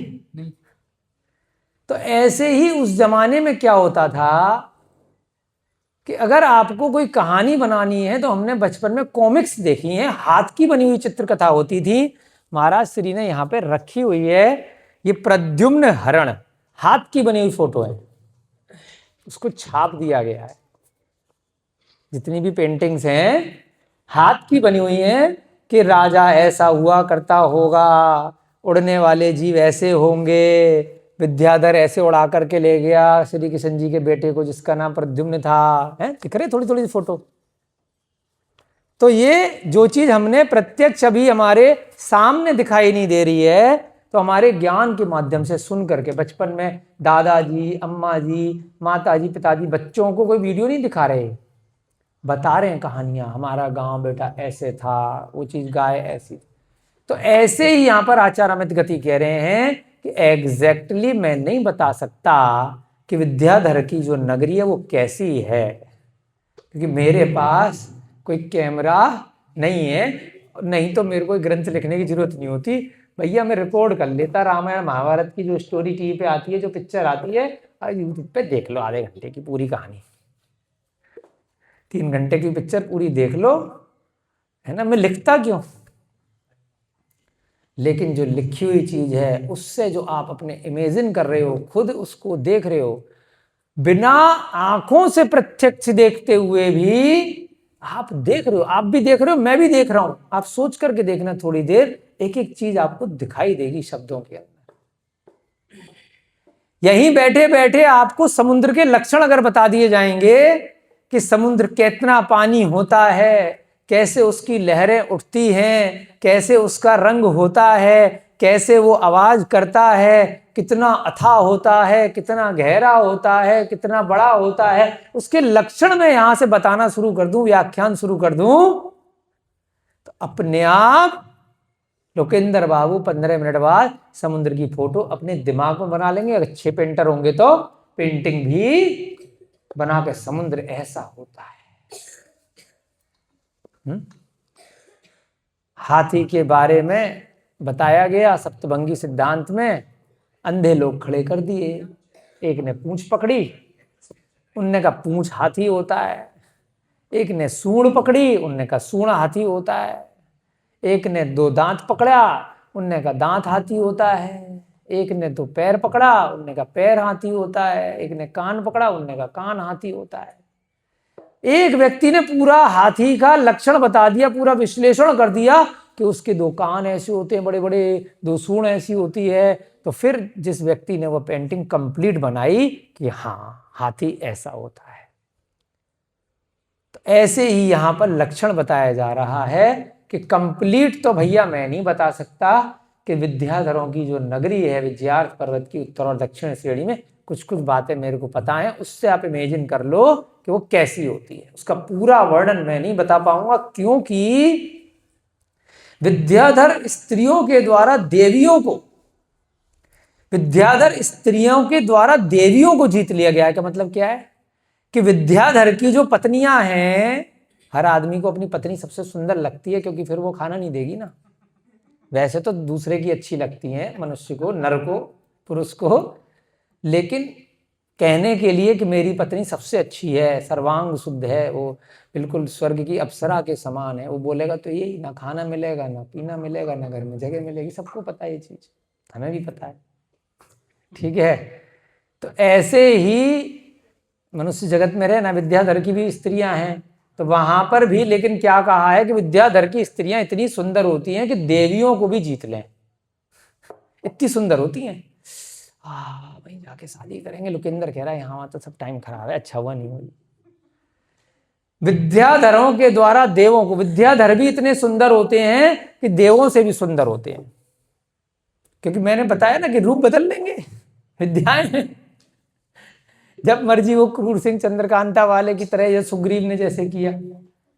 तो ऐसे ही उस जमाने में क्या होता था कि अगर आपको कोई कहानी बनानी है, तो हमने बचपन में कॉमिक्स देखी हैं, हाथ की बनी हुई चित्रकथा होती थी। महाराज श्री ने यहां पे रखी हुई है, ये प्रद्युम्न हरण हाथ की बनी हुई फोटो है, उसको छाप दिया गया है। जितनी भी पेंटिंग्स हैं हाथ की बनी हुई हैं कि राजा ऐसा हुआ करता होगा, उड़ने वाले जीव ऐसे होंगे, विद्याधर ऐसे उड़ा करके ले गया श्री कृष्ण जी के बेटे को जिसका नाम प्रद्युम्न था, है दिख रहे थोड़ी थोड़ी फोटो। तो ये जो चीज हमने प्रत्यक्ष अभी हमारे सामने दिखाई नहीं दे रही है, तो हमारे ज्ञान के माध्यम से सुन करके, बचपन में दादाजी, अम्मा जी, माताजी, पिताजी बच्चों को कोई वीडियो नहीं दिखा रहे, बता रहे हैं कहानियां, हमारा गांव बेटा ऐसे था, वो चीज गाय ऐसी। तो ऐसे ही यहां पर आचार्य अमित गति कह रहे हैं कि एग्जैक्टली मैं नहीं बता सकता कि विद्याधर की जो नगरी है वो कैसी है, क्योंकि मेरे पास कोई कैमरा नहीं है, नहीं तो मेरे को ग्रंथ लिखने की जरूरत नहीं होती। भैया मैं रिकॉर्ड कर लेता, रामायण महाभारत की जो स्टोरी टीवी पे आती है, जो पिक्चर आती है, यूट्यूब पे देख लो, आधे घंटे की पूरी कहानी, 3 घंटे की पिक्चर पूरी देख लो, है ना। मैं लिखता क्यों? लेकिन जो लिखी हुई चीज है उससे जो आप अपने इमेजिन कर रहे हो, खुद उसको देख रहे हो, बिना आंखों से प्रत्यक्ष देखते हुए भी आप देख रहे हो, आप भी देख रहे हो, मैं भी देख रहा हूं। आप सोच करके देखना, थोड़ी देर एक एक चीज आपको दिखाई देगी शब्दों के अंदर। यहीं बैठे बैठे आपको समुद्र के लक्षण अगर बता दिए जाएंगे कि समुद्र कितना पानी होता है, कैसे उसकी लहरें उठती हैं, कैसे उसका रंग होता है, कैसे वो आवाज करता है, कितना अथाह होता है, कितना गहरा होता है, कितना बड़ा होता है, उसके लक्षण में यहां से बताना शुरू कर दूं, व्याख्यान शुरू कर दूं, तो अपने आप लोकेंद्र बाबू 15 मिनट बाद समुद्र की फोटो अपने दिमाग में बना लेंगे। अगर अच्छे पेंटर होंगे तो पेंटिंग भी बना के, समुद्र ऐसा होता है। हाथी के बारे में बताया गया सप्तभंगी सिद्धांत में। अंधे लोग खड़े कर दिए, एक ने पूंछ पकड़ी, उनने कहा पूंछ हाथी होता है। एक ने सूंड पकड़ी, उनने कहा सूंड हाथी होता है। एक ने 2 दांत पकड़ा, उनने कहा दांत हाथी होता है। एक ने 2 पैर पकड़ा, उनने कहा पैर हाथी होता है। एक ने कान पकड़ा, उनने कहा कान हाथी होता है। एक व्यक्ति ने पूरा हाथी का लक्षण बता दिया, पूरा विश्लेषण कर दिया कि उसके 2 कान ऐसे होते हैं बड़े बड़े, 2 सूंड ऐसी होती है। तो फिर जिस व्यक्ति ने वो पेंटिंग कंप्लीट बनाई कि हाँ हाथी ऐसा होता है। तो ऐसे ही यहां पर लक्षण बताया जा रहा है कि कंप्लीट तो भैया मैं नहीं बता सकता कि विद्याधरों की जो नगरी है विजयार्थ पर्वत की उत्तर और दक्षिण श्रेणी में कुछ कुछ बातें मेरे को पता है, उससे आप इमेजिन कर लो कि वो कैसी होती है। उसका पूरा वर्णन मैं नहीं बता पाऊंगा, क्योंकि विद्याधर स्त्रियों के द्वारा देवियों को, विद्याधर स्त्रियों के द्वारा देवियों को जीत लिया गया है। का मतलब क्या है कि विद्याधर की जो पत्नियां हैं, हर आदमी को अपनी पत्नी सबसे सुंदर लगती है क्योंकि फिर वो खाना नहीं देगी ना। वैसे तो दूसरे की अच्छी लगती है मनुष्य को, नर को, पुरुष को, लेकिन कहने के लिए कि मेरी पत्नी सबसे अच्छी है, सर्वांग शुद्ध है, वो बिल्कुल स्वर्ग की अप्सरा के समान है, वो बोलेगा तो यही, ना खाना मिलेगा, ना पीना मिलेगा, ना घर में जगह मिलेगी। सबको पता है ये चीज, हमें भी पता है, ठीक है। तो ऐसे ही मनुष्य जगत में रहना, विद्याधर की भी स्त्रियां हैं, तो वहां पर भी लेकिन क्या कहा है कि विद्याधर की स्त्रियां इतनी सुंदर होती हैं कि देवियों को भी जीत लें, इतनी सुंदर होती हैं। भाई जाके शादी करेंगे, लुकेंद्र कह रहा है यहाँ तो सब टाइम खराब है, अच्छा हुआ नहीं हुई। विद्याधरों के द्वारा देवों को, विद्याधर भी इतने सुंदर होते हैं कि देवों से भी सुंदर होते हैं, क्योंकि मैंने बताया ना कि रूप बदल लेंगे विद्याएं में। जब मर्जी वो क्रूर सिंह चंद्रकांता वाले की तरह, या सुग्रीव ने जैसे किया,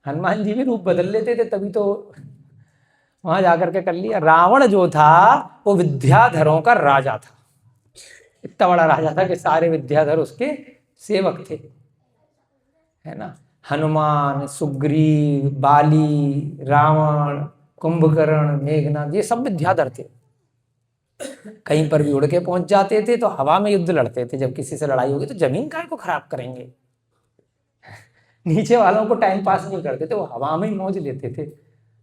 हनुमान जी भी रूप बदल लेते थे, तभी तो वहां जाकर के कर लिया। रावण जो था वो विद्याधरों का राजा था, इतना बड़ा राजा था कि सारे विद्याधर उसके सेवक थे, है ना। हनुमान, सुग्रीव, बाली, रावण, कुंभकर्ण, मेघनाथ, ये सब विद्याधर थे। कहीं पर भी उड़ के पहुंच जाते थे तो हवा में युद्ध लड़ते थे। जब किसी से लड़ाई होगी तो जमीन काहे को खराब करेंगे, नीचे वालों को टाइम पास नहीं करते थे, वो हवा में ही मौज लेते थे।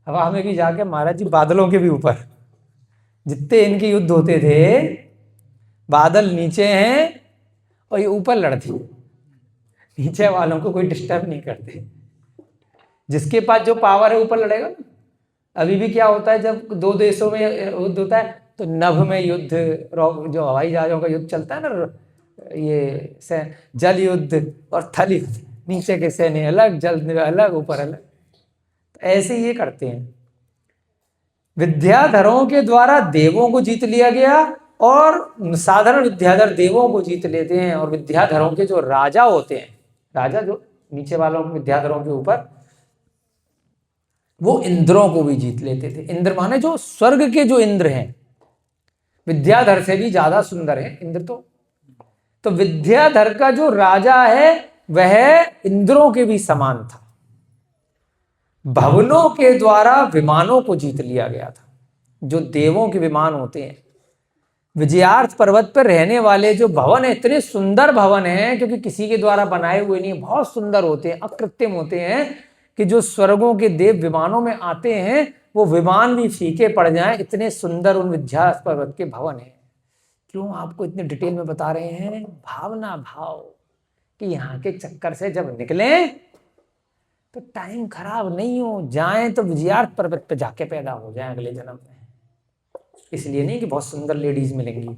हवा में भी जाके महाराज जी बादलों के भी ऊपर, जितने इनके युद्ध होते थे, बादल नीचे हैं और ये ऊपर लड़ती, नीचे वालों को कोई डिस्टर्ब नहीं करते। जिसके पास जो पावर है ऊपर लड़ेगा ना। अभी भी क्या होता है जब 2 देशों में युद्ध होता है तो नभ में युद्ध, जो हवाई जहाजों का युद्ध चलता है ना, ये जल युद्ध और थल युद्ध, नीचे के सैन्य अलग, जल अलग, ऊपर अलग। तो ऐसे ये करते हैं। विद्याधरों के द्वारा देवों को जीत लिया गया, और साधारण विद्याधर देवों को जीत लेते हैं, और विद्याधरों के जो राजा होते हैं, राजा जो नीचे वालों को विद्याधरों के ऊपर, वो इंद्रों को भी जीत लेते थे। इंद्र माने जो स्वर्ग के जो इंद्र हैं, विद्याधर से भी ज्यादा सुंदर है इंद्र। तो विद्याधर का जो राजा है वह इंद्रों के भी समान था। भवनों के द्वारा विमानों को जीत लिया गया था, जो देवों के विमान होते हैं। विजयार्थ पर्वत पर रहने वाले जो भवन है, इतने सुंदर भवन हैं, क्योंकि किसी के द्वारा बनाए हुए नहीं, बहुत सुंदर होते हैं, अकृत्रिम होते हैं, कि जो स्वर्गों के देव विमानों में आते हैं वो विमान भी फीके पड़ जाएं, इतने सुंदर उन विजयार्थ पर्वत के भवन हैं। क्यों आपको इतने डिटेल में बता रहे हैं? भावना, भाव कि यहाँ के चक्कर से जब निकले तो टाइम खराब नहीं हो जाए, तो विजयार्थ पर्वत पे जाके पैदा हो जाए अगले जन्म में। इसलिए नहीं कि बहुत सुंदर लेडीज मिलेंगी,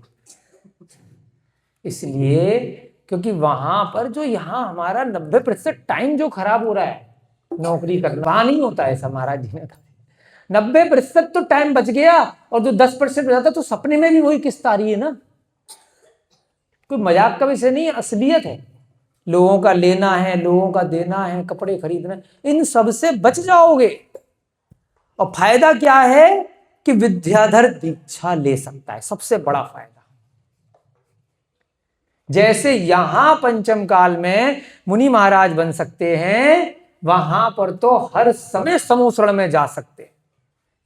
इसलिए क्योंकि वहां पर जो यहाँ हमारा 90% टाइम जो खराब हो रहा है नौकरी करना, वहां नहीं होता है। महाराज जी ने कहा 90% तो टाइम बच गया, और जो 10% बचा था तो सपने में भी वही किस्त आ रही है ना। कोई मजाक का विषय नहीं है, असलियत है। लोगों का लेना है, लोगों का देना है, कपड़े खरीदना, इन सब से बच जाओगे। और फायदा क्या है कि विद्याधर दीक्षा ले सकता है, सबसे बड़ा फायदा। जैसे यहां पंचम काल में मुनि महाराज बन सकते हैं, वहां पर तो हर समय समूसरण में जा सकते हैं।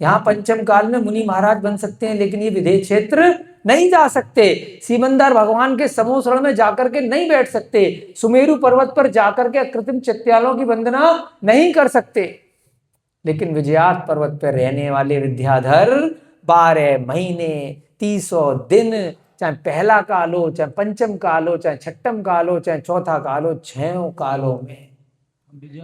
यहाँ पंचम काल में मुनि महाराज बन सकते हैं, लेकिन ये विदेह क्षेत्र नहीं जा सकते। सीमंदर भगवान के समूह शरण में जाकर के नहीं बैठ सकते। सुमेरु पर्वत पर जाकर के कृत्रिम चैत्यालों की वंदना नहीं कर सकते। लेकिन विजयात पर्वत पर रहने वाले विद्याधर 12 महीने 300 दिन, चाहे पहला काल हो, चाहे पंचम काल हो, चाहे छठम काल हो, चाहे चौथा काल हो, 6 कालों में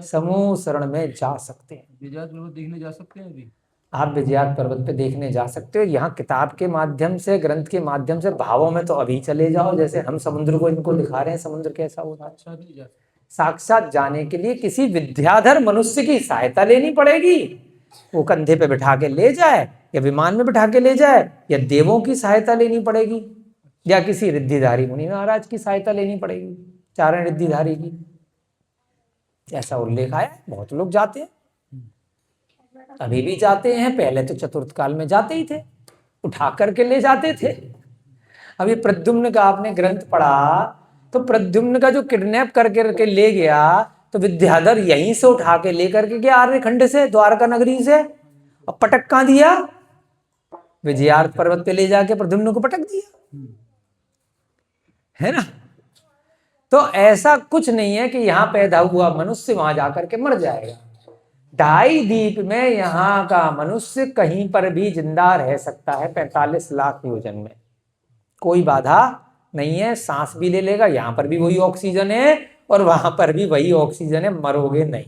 समूह शरण में जा सकते हैं। विजयात पर्वत देखने जा सकते हैं अभी? आप विजयात पर्वत पे देखने जा सकते हो। यहाँ किताब के माध्यम से, ग्रंथ के माध्यम से, भावों में तो अभी चले जाओ। जैसे हम समुद्र को इनको दिखा रहे हैं, समुद्र कैसा होता है। अच्छा नहीं जा सकते। साक्षात जाने के लिए किसी विद्याधर मनुष्य की सहायता लेनी पड़ेगी। वो कंधे पे बिठा के ले जाए, या विमान में बिठा के ले जाए, या देवों की सहायता लेनी पड़ेगी, या किसी रिद्धिधारी मुनि महाराज की सहायता लेनी पड़ेगी, चारण रिद्धिधारी की। ऐसा उल्लेख आया। बहुत लोग जाते हैं, अभी भी जाते हैं। पहले तो चतुर्थ काल में जाते ही थे, उठा करके ले जाते थे। अभी प्रद्युम्न का आपने ग्रंथ पढ़ा, तो प्रद्युम्न का जो किडनैप करके ले गया, तो विद्याधर यहीं से उठा के लेकर के गया, आर्यखंड से, द्वारका नगरी से, और पटक कहां दिया? विजयार्थ पर्वत पे ले जाके प्रद्युम्न को पटक दिया, है ना। तो ऐसा कुछ नहीं है कि यहां पैदा हुआ मनुष्य वहां जाकर के मर जाएगा। 2.5 द्वीप में यहाँ का मनुष्य कहीं पर भी जिंदा रह सकता है 45 लाख योजन में, कोई बाधा नहीं है। सांस भी ले लेगा, यहाँ पर भी वही ऑक्सीजन है और वहां पर भी वही ऑक्सीजन है, मरोगे नहीं।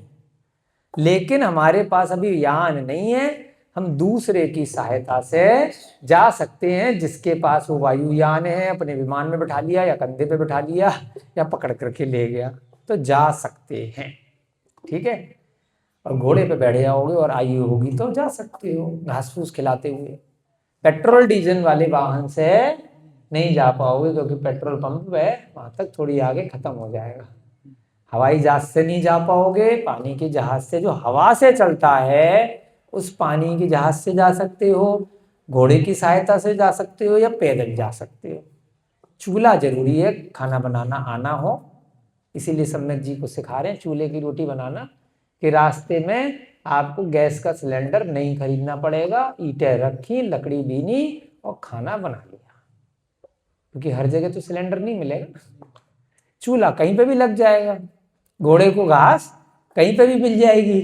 लेकिन हमारे पास अभी यान नहीं है, हम दूसरे की सहायता से जा सकते हैं। जिसके पास वो वायुयान है, अपने विमान में बिठा लिया, या कंधे पे बिठा लिया, या पकड़ करके ले गया, तो जा सकते हैं। ठीक है। और घोड़े पे बैठ जाओगे और आयु होगी तो जा सकते हो, घास फूस खिलाते हुए। पेट्रोल डीजल वाले वाहन से नहीं जा पाओगे, क्योंकि पेट्रोल पंप है वहां तक थोड़ी आगे खत्म हो जाएगा। हवाई जहाज से नहीं जा पाओगे, पानी के जहाज से, जो हवा से चलता है, उस पानी के जहाज से जा सकते हो, घोड़े की सहायता से जा सकते हो, या पैदल जा सकते हो। चूल्हा जरूरी है, खाना बनाना आना हो, इसीलिए सम्यक जी को सिखा रहे हैं चूल्हे की रोटी बनाना, कि रास्ते में आपको गैस का सिलेंडर नहीं खरीदना पड़ेगा। ईंटें रखी, लकड़ी बीनी और खाना बना लिया, क्योंकि हर जगह तो सिलेंडर नहीं मिलेगा। चूल्हा कहीं पे भी लग जाएगा, घोड़े को घास कहीं पे भी मिल जाएगी,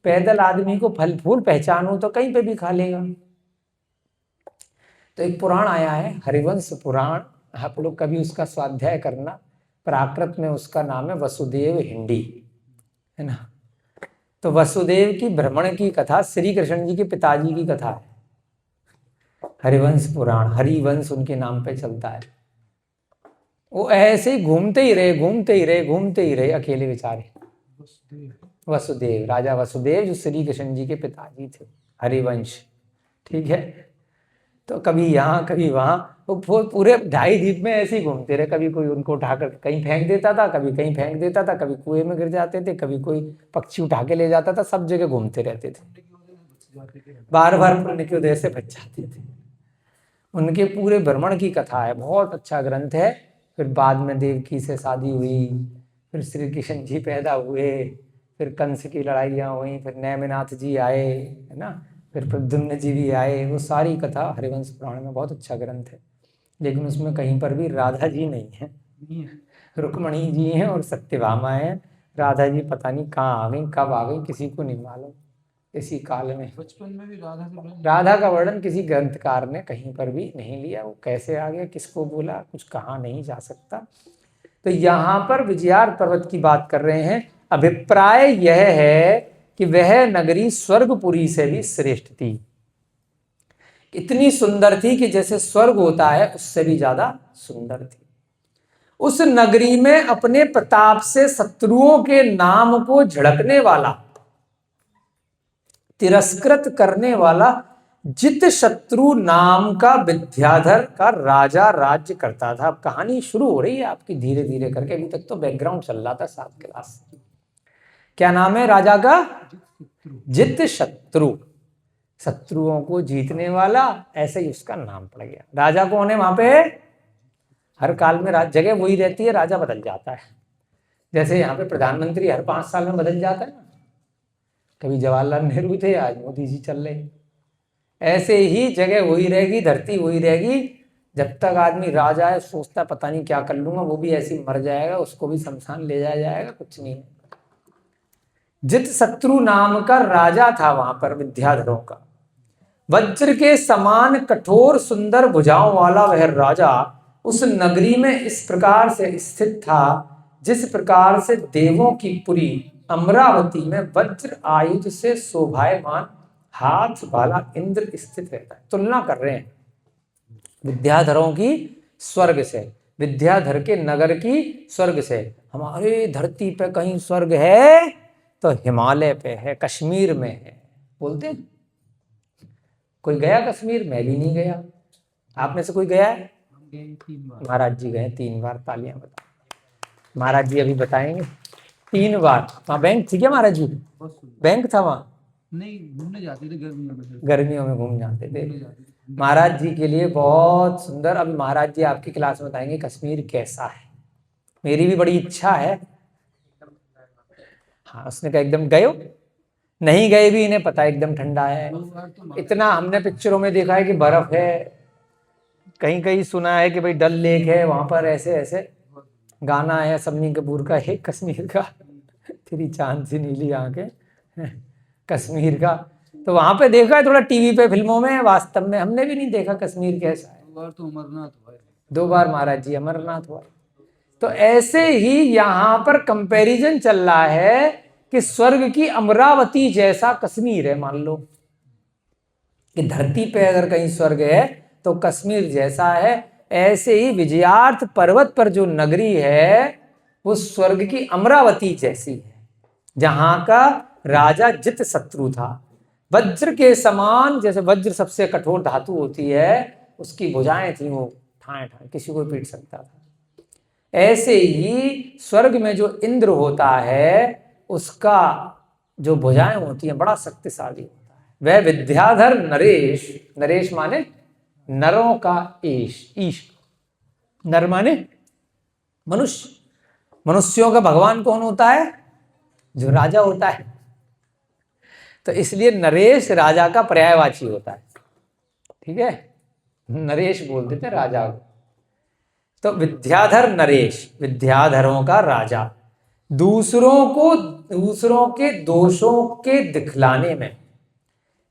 पैदल आदमी को फल फूल पहचानो तो कहीं पे भी खा लेगा। तो एक पुराण आया है, हरिवंश पुराण, आप लोग कभी उसका स्वाध्याय करना। प्राकृत में उसका नाम है वसुदेव हिंडी, है ना। तो वसुदेव की भ्रमण की कथा श्री कृष्ण जी के पिताजी की कथा है। हरिवंश पुराण, हरिवंश उनके नाम पे चलता है। वो ऐसे ही घूमते ही रहे, घूमते ही रहे, घूमते ही रहे, अकेले बेचारे। वसुदेव, राजा वसुदेव, जो श्री कृष्ण जी के पिताजी थे। हरिवंश, ठीक है। तो कभी यहाँ कभी वहां, वो पूरे 2.5 द्वीप में ऐसे ही घूमते रहे। कभी कोई उनको उठाकर कहीं फेंक देता था, कभी कहीं फेंक देता था, कभी कुएं में गिर जाते थे, कभी कोई पक्षी उठा के ले जाता था, सब जगह घूमते रहते थे। बार बार पुण्य की वजह से बच जाते थे। उनके पूरे भ्रमण की कथा है, बहुत अच्छा ग्रंथ है। फिर बाद में देवकी से शादी हुई, फिर श्री कृष्ण जी पैदा हुए, फिर कंस की लड़ाइयाँ हुई, फिर नेमिनाथ जी आए, है ना, फिर प्रद्युम्न जी भी आए। वो सारी कथा हरिवंश पुराण में, बहुत अच्छा ग्रंथ है। लेकिन उसमें कहीं पर भी राधा जी नहीं है, रुक्मणी जी हैं और सत्यभामा है। राधा जी पता नहीं कहाँ आ गई, कब आ गई, किसी को नहीं मालूम। इसी काल में बचपन में भी राधा का वर्णन किसी ग्रंथकार ने कहीं पर भी नहीं लिया। वो कैसे आ गया, किसको बोला, कुछ कहा नहीं जा सकता। तो यहाँ पर विजयार्थ पर्वत की बात कर रहे हैं। अभिप्राय यह है कि वह नगरी स्वर्गपुरी से भी श्रेष्ठ थी। इतनी सुंदर थी कि जैसे स्वर्ग होता है उससे भी ज्यादा सुंदर थी। उस नगरी में अपने प्रताप से शत्रुओं के नाम को झड़कने वाला, तिरस्कृत करने वाला जित शत्रु नाम का विद्याधर का राजा राज्य करता था। अब कहानी शुरू हो रही है आपकी धीरे धीरे करके, अभी तक तो बैकग्राउंड चल रहा था 7 क्लास। क्या नाम है राजा का? जित शत्रु, शत्रुओं को जीतने वाला, ऐसे ही उसका नाम पड़ गया। राजा कौन है वहां पे? हर काल में जगह वही रहती है, राजा बदल जाता है। जैसे यहाँ पे प्रधानमंत्री हर 5 साल में बदल जाता है ना। कभी जवाहरलाल नेहरू थे, आज मोदी जी चल रहे। ऐसे ही जगह वही रहेगी, धरती वही रहेगी। जब तक आदमी राजा है, सोचता है पता नहीं क्या कर लूंगा, वो भी ऐसे ही मर जाएगा, उसको भी शमशान ले जाया जाएगा, कुछ नहीं है। जित शत्रु नाम का राजा था वहां पर विद्याधरों का। वज्र के समान कठोर सुंदर भुजाओं वाला वह राजा उस नगरी में इस प्रकार से स्थित था जिस प्रकार से देवों की पुरी अमरावती में वज्र आयुध से शोभायमान हाथ वाला इंद्र स्थित रहता है। तुलना कर रहे हैं विद्याधरों की स्वर्ग से, विद्याधर के नगर की स्वर्ग से। हमारे धरती पे कहीं स्वर्ग है तो हिमालय पे है, कश्मीर में है। बोलते हैं कोई गया कश्मीर? मैं भी नहीं गया। आप में से कोई गया है? हम गए 3 बार। महाराज जी गए 3 बार। तालियां बता। महाराज जी अभी बताएंगे 3 बार। वहाँ बैंक थी क्या महाराज जी? बहुत सुंदर। बैंक था वहाँ? नहीं, घूमने जाते थे गर्मियों में। गर्मियों में घूम जाते थे। घूमने जाते थे। महाराज जी के लिए बहुत सुंदर। अभी महाराज जी आपकी क्लास में बताएंगे कश्मीर कैसा है। मेरी भी बड़ी इच्छा है। हाँ, उसने कहा एकदम गए हो? नहीं गए भी इन्हें पता है एकदम ठंडा है। 2 बार तो इतना हमने पिक्चरों में देखा है कि बर्फ है, कहीं कहीं सुना है कि भाई डल लेक है वहां पर, ऐसे ऐसे गाना है शम्मी कपूर का एक कश्मीर का, तेरी चांद सी नीली आंखें, कश्मीर का। तो वहां पे देखा है थोड़ा टीवी पे फिल्मों में, वास्तव में हमने भी नहीं देखा कश्मीर कैसा है। 2 बार तो अमरनाथ हुआ है। 2 बार महाराज जी अमरनाथ हुआ। तो ऐसे ही यहाँ पर कंपैरिजन चल रहा है कि स्वर्ग की अमरावती जैसा कश्मीर है। मान लो कि धरती पे अगर कहीं स्वर्ग है तो कश्मीर जैसा है। ऐसे ही विजयार्थ पर्वत पर जो नगरी है वो स्वर्ग की अमरावती जैसी है, जहां का राजा जित शत्रु था। वज्र के समान, जैसे वज्र सबसे कठोर धातु होती है, उसकी भुजाएं थी, वो ठाए ठाए किसी को पीट सकता था। ऐसे ही स्वर्ग में जो इंद्र होता है उसका जो भुजाएं होती हैं बड़ा शक्तिशाली होता है। वह विद्याधर नरेश, नरेश माने नरों का ईश, नर माने मनुष्य, मनुष्यों का भगवान कौन होता है? जो राजा होता है। तो इसलिए नरेश राजा का पर्यायवाची होता है। ठीक है, नरेश बोल देते राजा को। तो विद्याधर नरेश, विद्याधरों का राजा, दूसरों के दोषों के दिखलाने में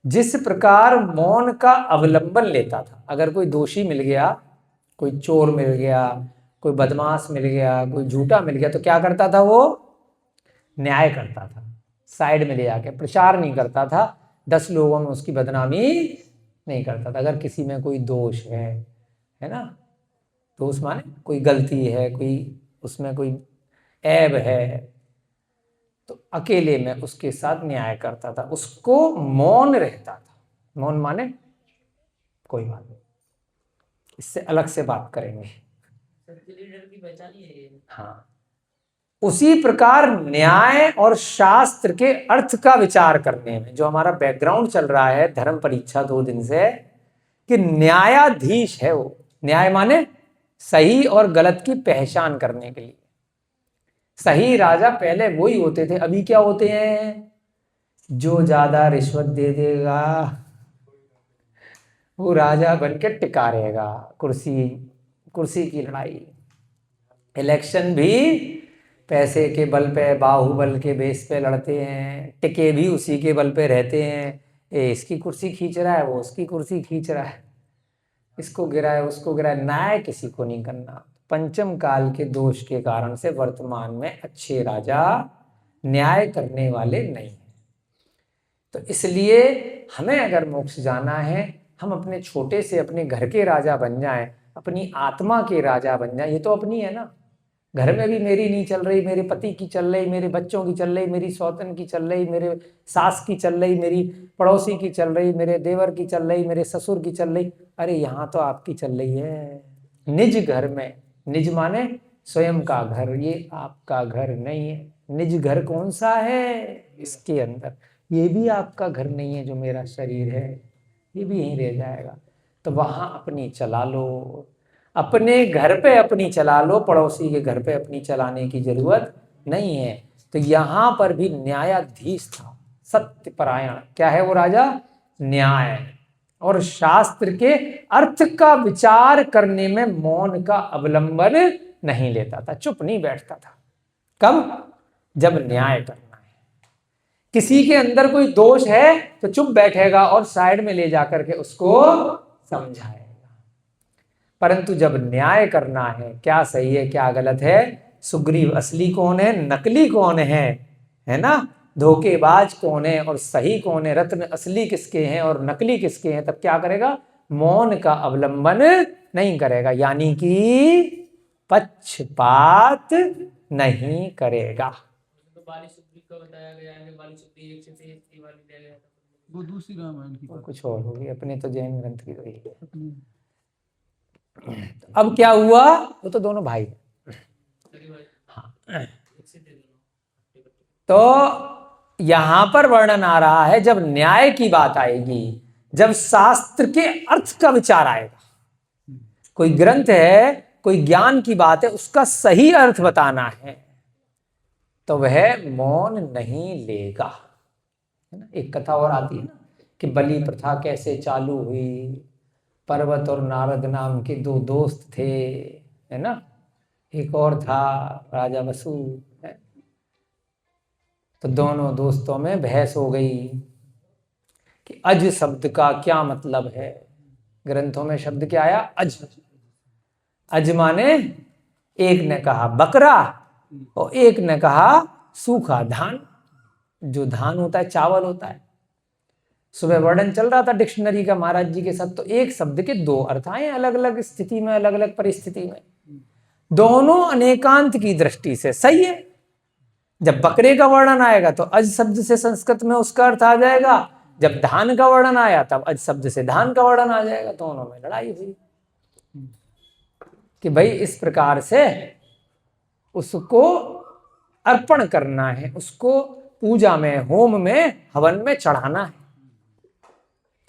जिस प्रकार मौन का अवलंबन लेता था। अगर कोई दोषी मिल गया, कोई चोर मिल गया, कोई बदमाश मिल गया, कोई झूठा मिल गया, तो क्या करता था? वो न्याय करता था, साइड में ले जाके प्रचार नहीं करता था, 10 लोगों में उसकी बदनामी नहीं करता था। अगर किसी में कोई दोष है ना, दोष माने कोई गलती है, कोई उसमें कोई ऐब है, तो अकेले में उसके साथ न्याय करता था, उसको मौन रहता था। मौन माने कोई बात नहीं, इससे अलग से बात करेंगे। हाँ, उसी प्रकार न्याय और शास्त्र के अर्थ का विचार करने में, जो हमारा बैकग्राउंड चल रहा है धर्म परीक्षा 2 दिन से, कि न्यायाधीश है वो। न्याय माने सही और गलत की पहचान करने के लिए। सही राजा पहले वही होते थे, अभी क्या होते हैं? जो ज्यादा रिश्वत दे देगा वो राजा बन के टिका रहेगा। कुर्सी की लड़ाई, इलेक्शन भी पैसे के बल पे, बाहुबल के बेस पे लड़ते हैं, टिके भी उसी के बल पे रहते हैं। इसकी कुर्सी खींच रहा है, वो उसकी कुर्सी खींच रहा है, इसको गिराए उसको गिराए, न्याय किसी को नहीं करना। पंचम काल के दोष के कारण से वर्तमान में अच्छे राजा न्याय करने वाले नहीं हैं। तो इसलिए हमें अगर मोक्ष जाना है, हम अपने छोटे से अपने घर के राजा बन जाएं, अपनी आत्मा के राजा बन जाएं। ये तो अपनी है ना, घर में भी मेरी नहीं चल रही, मेरे पति की चल रही, मेरे बच्चों की चल रही, मेरी सौतन की चल रही, मेरे सास की चल रही, मेरी पड़ोसी की चल रही, मेरे देवर की चल रही, मेरे ससुर की चल रही। अरे यहाँ तो आपकी चल रही है निज घर में। निज माने स्वयं का घर, ये आपका घर नहीं है। निज घर कौन सा है? इसके अंदर। ये भी आपका घर नहीं है, जो मेरा शरीर है ये भी यहीं रह जाएगा। तो वहां अपनी चला लो, अपने घर पे अपनी चला लो, पड़ोसी के घर पे अपनी चलाने की जरूरत नहीं है। तो यहां पर भी न्यायाधीश था, सत्यपरायण। क्या है वो राजा? न्याय। और शास्त्र के अर्थ का विचार करने में मौन का अवलंबन नहीं लेता था, चुप नहीं बैठता था। कब? जब न्याय करना है। किसी के अंदर कोई दोष है तो चुप बैठेगा और साइड में ले जाकर के उसको समझाएगा। परंतु जब न्याय करना है, क्या सही है क्या गलत है, सुग्रीव असली कौन है नकली कौन है ना, धोखेबाज कौन है और सही कौन है, रत्न असली किसके हैं और नकली किसके हैं, तब क्या करेगा? मौन का अवलंबन नहीं करेगा, यानी कि पक्षपात नहीं करेगा। तो बाली सुग्रीव का बताया गया है, बाली सुग्रीव एक से तेज वाली दिया गया था। वो दूसरी रामायण की वो बात कुछ और होगी, अपने तो जैन ग्रंथ की तो यही है। अपनी अब क्या हुआ? वो तो दोनों भाई हैं। हाँ, एक से तेज दोनों। तो यहां पर वर्णन आ रहा है जब न्याय की बात आएगी, जब शास्त्र के अर्थ का विचार आएगा, कोई ग्रंथ है, कोई ज्ञान की बात है, उसका सही अर्थ बताना है, तो वह मौन नहीं लेगा। है ना? एक कथा और आती है ना कि बलि प्रथा कैसे चालू हुई। पर्वत और नारद नाम के दो दोस्त थे, है ना, एक और था राजा वसु, है? तो दोनों दोस्तों में बहस हो गई कि अज शब्द का क्या मतलब है। ग्रंथों में शब्द क्या आया? अज। अज माने एक ने कहा बकरा और एक ने कहा सूखा धान। जो धान होता है चावल होता है। सुबह वर्णन चल रहा था डिक्शनरी का महाराज जी के साथ, तो एक शब्द के दो अर्थ आए अलग अलग स्थिति में, अलग अलग परिस्थिति में, दोनों अनेकांत की दृष्टि से सही है। जब बकरे का वर्णन आएगा तो अज शब्द से संस्कृत में उसका अर्थ आ जाएगा, जब धान का वर्णन आया तब अज शब्द से धान का वर्णन आ जाएगा। दोनों में लड़ाई हुई कि भाई इस प्रकार से उसको अर्पण करना है, उसको पूजा में, होम में, हवन में चढ़ाना है।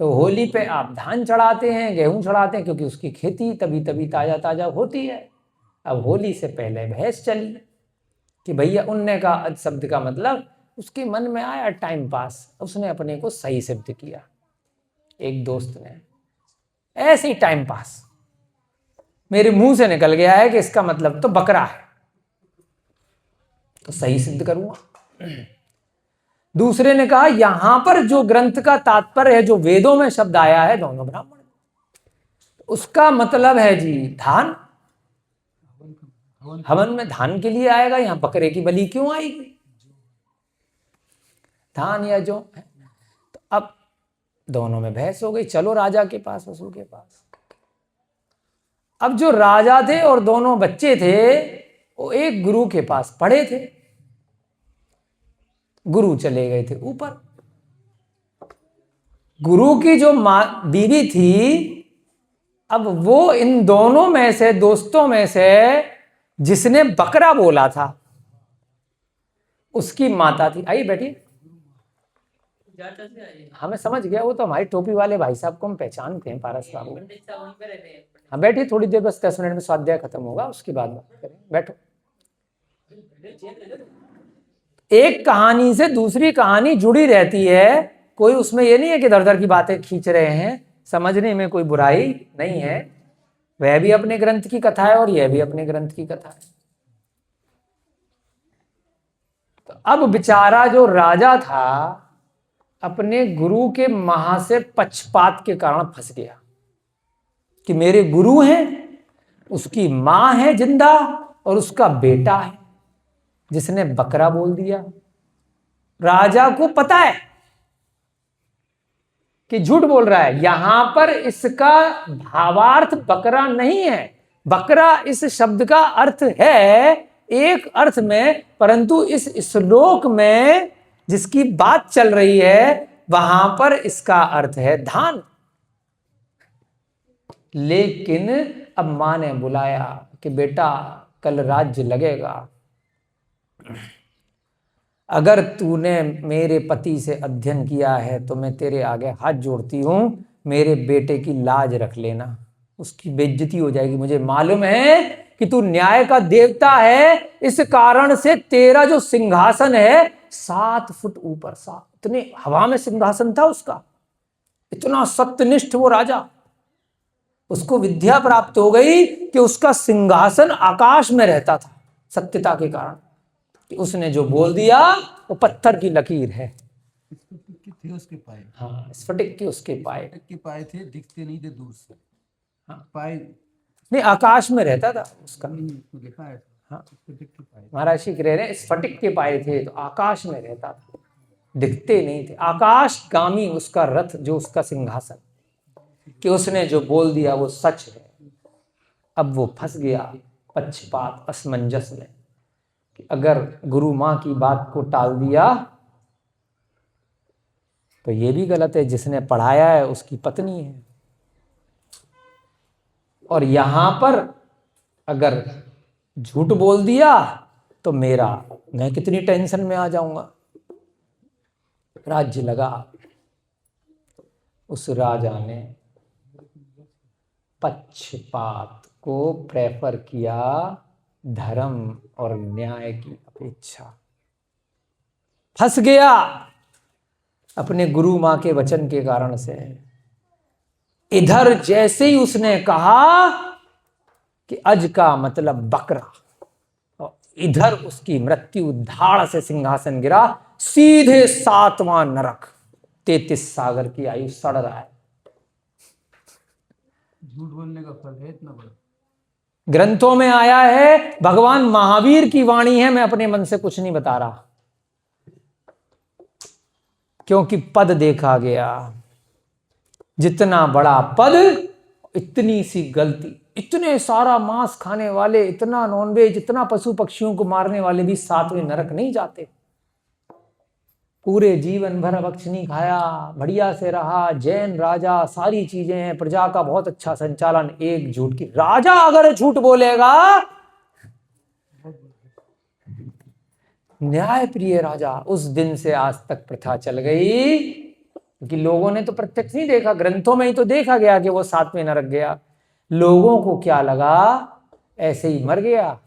तो होली पे आप धान चढ़ाते हैं, गेहूं चढ़ाते हैं, क्योंकि उसकी खेती तभी तभी ताजा ताजा होती है। अब होली से पहले बहस चली कि भैया उनने का अज शब्द का मतलब, उसके मन में आया टाइम पास, उसने अपने को सही सिद्ध किया। एक दोस्त ने ऐसे ही टाइम पास, मेरे मुंह से निकल गया है कि इसका मतलब तो बकरा है, तो सही सिद्ध करूंगा। दूसरे ने कहा यहां पर जो ग्रंथ का तात्पर्य है, जो वेदों में शब्द आया है, दोनों ब्राह्मण, उसका मतलब है जी धान। हवन में धान के लिए आएगा, यहां बकरे की बलि क्यों आएगी? धान या जो है। तो अब दोनों में बहस हो गई, चलो राजा के पास, वसु के पास। अब जो राजा थे और दोनों बच्चे थे, वो एक गुरु के पास पढ़े थे। गुरु चले गए थे ऊपर। गुरु की जो बीवी थी, अब वो इन दोनों में से, दोस्तों में से जिसने बकरा बोला था, उसकी माता थी। आइए बैठिए। हमें समझ गया, वो तो हमारी टोपी वाले भाई साहब को हम पहचानते हैं, पारस बाबू। हाँ बैठिए, थोड़ी देर, बस 10 मिनट में स्वाध्याय खत्म होगा, उसके बाद बात करें। बैठो। एक कहानी से दूसरी कहानी जुड़ी रहती है, कोई उसमें ये नहीं है कि दर दर की बातें खींच रहे हैं, समझने में कोई बुराई नहीं है। वह भी अपने ग्रंथ की कथा है और यह भी अपने ग्रंथ की कथा है। तो अब बेचारा जो राजा था, अपने गुरु के महा से पक्षपात के कारण फंस गया कि मेरे गुरु हैं, उसकी मां है जिंदा और उसका बेटा है जिसने बकरा बोल दिया। राजा को पता है कि झूठ बोल रहा है। यहां पर इसका भावार्थ बकरा नहीं है। बकरा इस शब्द का अर्थ है एक अर्थ में, परंतु इस श्लोक में जिसकी बात चल रही है, वहां पर इसका अर्थ है धान। लेकिन अब मां ने बुलाया कि बेटा कल राज्य लगेगा, अगर तूने मेरे पति से अध्ययन किया है तो मैं तेरे आगे हाथ जोड़ती हूं, मेरे बेटे की लाज रख लेना, उसकी बेइज्जती हो जाएगी। मुझे मालूम है कि तू न्याय का देवता है, इस कारण से तेरा जो सिंहासन है 7 फुट ऊपर, 7 इतने हवा में सिंहासन था उसका, इतना सत्यनिष्ठ वो राजा, उसको विद्या प्राप्त हो गई कि उसका सिंहासन आकाश में रहता था सत्यता के कारण, कि उसने जो बोल दिया वो पत्थर की लकीर है। स्फटिक के थे उसके पाए, हाँ, स्फटिक के उसके पाए। स्फटिक के पाए थे, दिखते नहीं थे दूर से। हाँ। पाए नहीं, आकाश में रहता था उसका। उसको लिखा है। हाँ, स्फटिक के पाए। महाराज श्री कह रहे हैं स्फटिक के पाए थे, तो आकाश में रहता था, दिखते नहीं थे। आकाशगामी उसका रथ, जो उसका सिंहासन, कि उसने जो बोल दिया वो सच है। अब वो फंस गया पक्षपात असमंजस में, कि अगर गुरु माँ की बात को टाल दिया तो ये भी गलत है, जिसने पढ़ाया है उसकी पत्नी है, और यहां पर अगर झूठ बोल दिया तो मैं कितनी टेंशन में आ जाऊंगा। राज्य लगा, उस राजा ने पक्षपात को प्रेफर किया धर्म और न्याय की अपेक्षा। फंस गया अपने गुरु माँ के वचन के कारण से। इधर जैसे ही उसने कहा कि अज का मतलब बकरा, और इधर उसकी मृत्यु, धाड़ से सिंहासन गिरा, सीधे 7वां नरक, 33 सागर की आयु सड़ रहा है। झूठ बोलने का फल है इतना बड़ा। ग्रंथों में आया है, भगवान महावीर की वाणी है, मैं अपने मन से कुछ नहीं बता रहा, क्योंकि पद देखा गया। जितना बड़ा पद, इतनी सी गलती। इतने सारा मांस खाने वाले, इतना नॉनवेज, इतना पशु पक्षियों को मारने वाले भी 7वें नरक नहीं जाते। पूरे जीवन भर भक्ष नहीं खाया, बढ़िया से रहा, जैन राजा, सारी चीजें हैं, प्रजा का बहुत अच्छा संचालन, एक झूठ की। राजा अगर झूठ बोलेगा, न्याय प्रिय राजा, उस दिन से आज तक प्रथा चल गई, क्योंकि लोगों ने तो प्रत्यक्ष नहीं देखा, ग्रंथों में ही तो देखा गया कि वो 7वें नरक गया। लोगों को क्या लगा, ऐसे ही मर गया,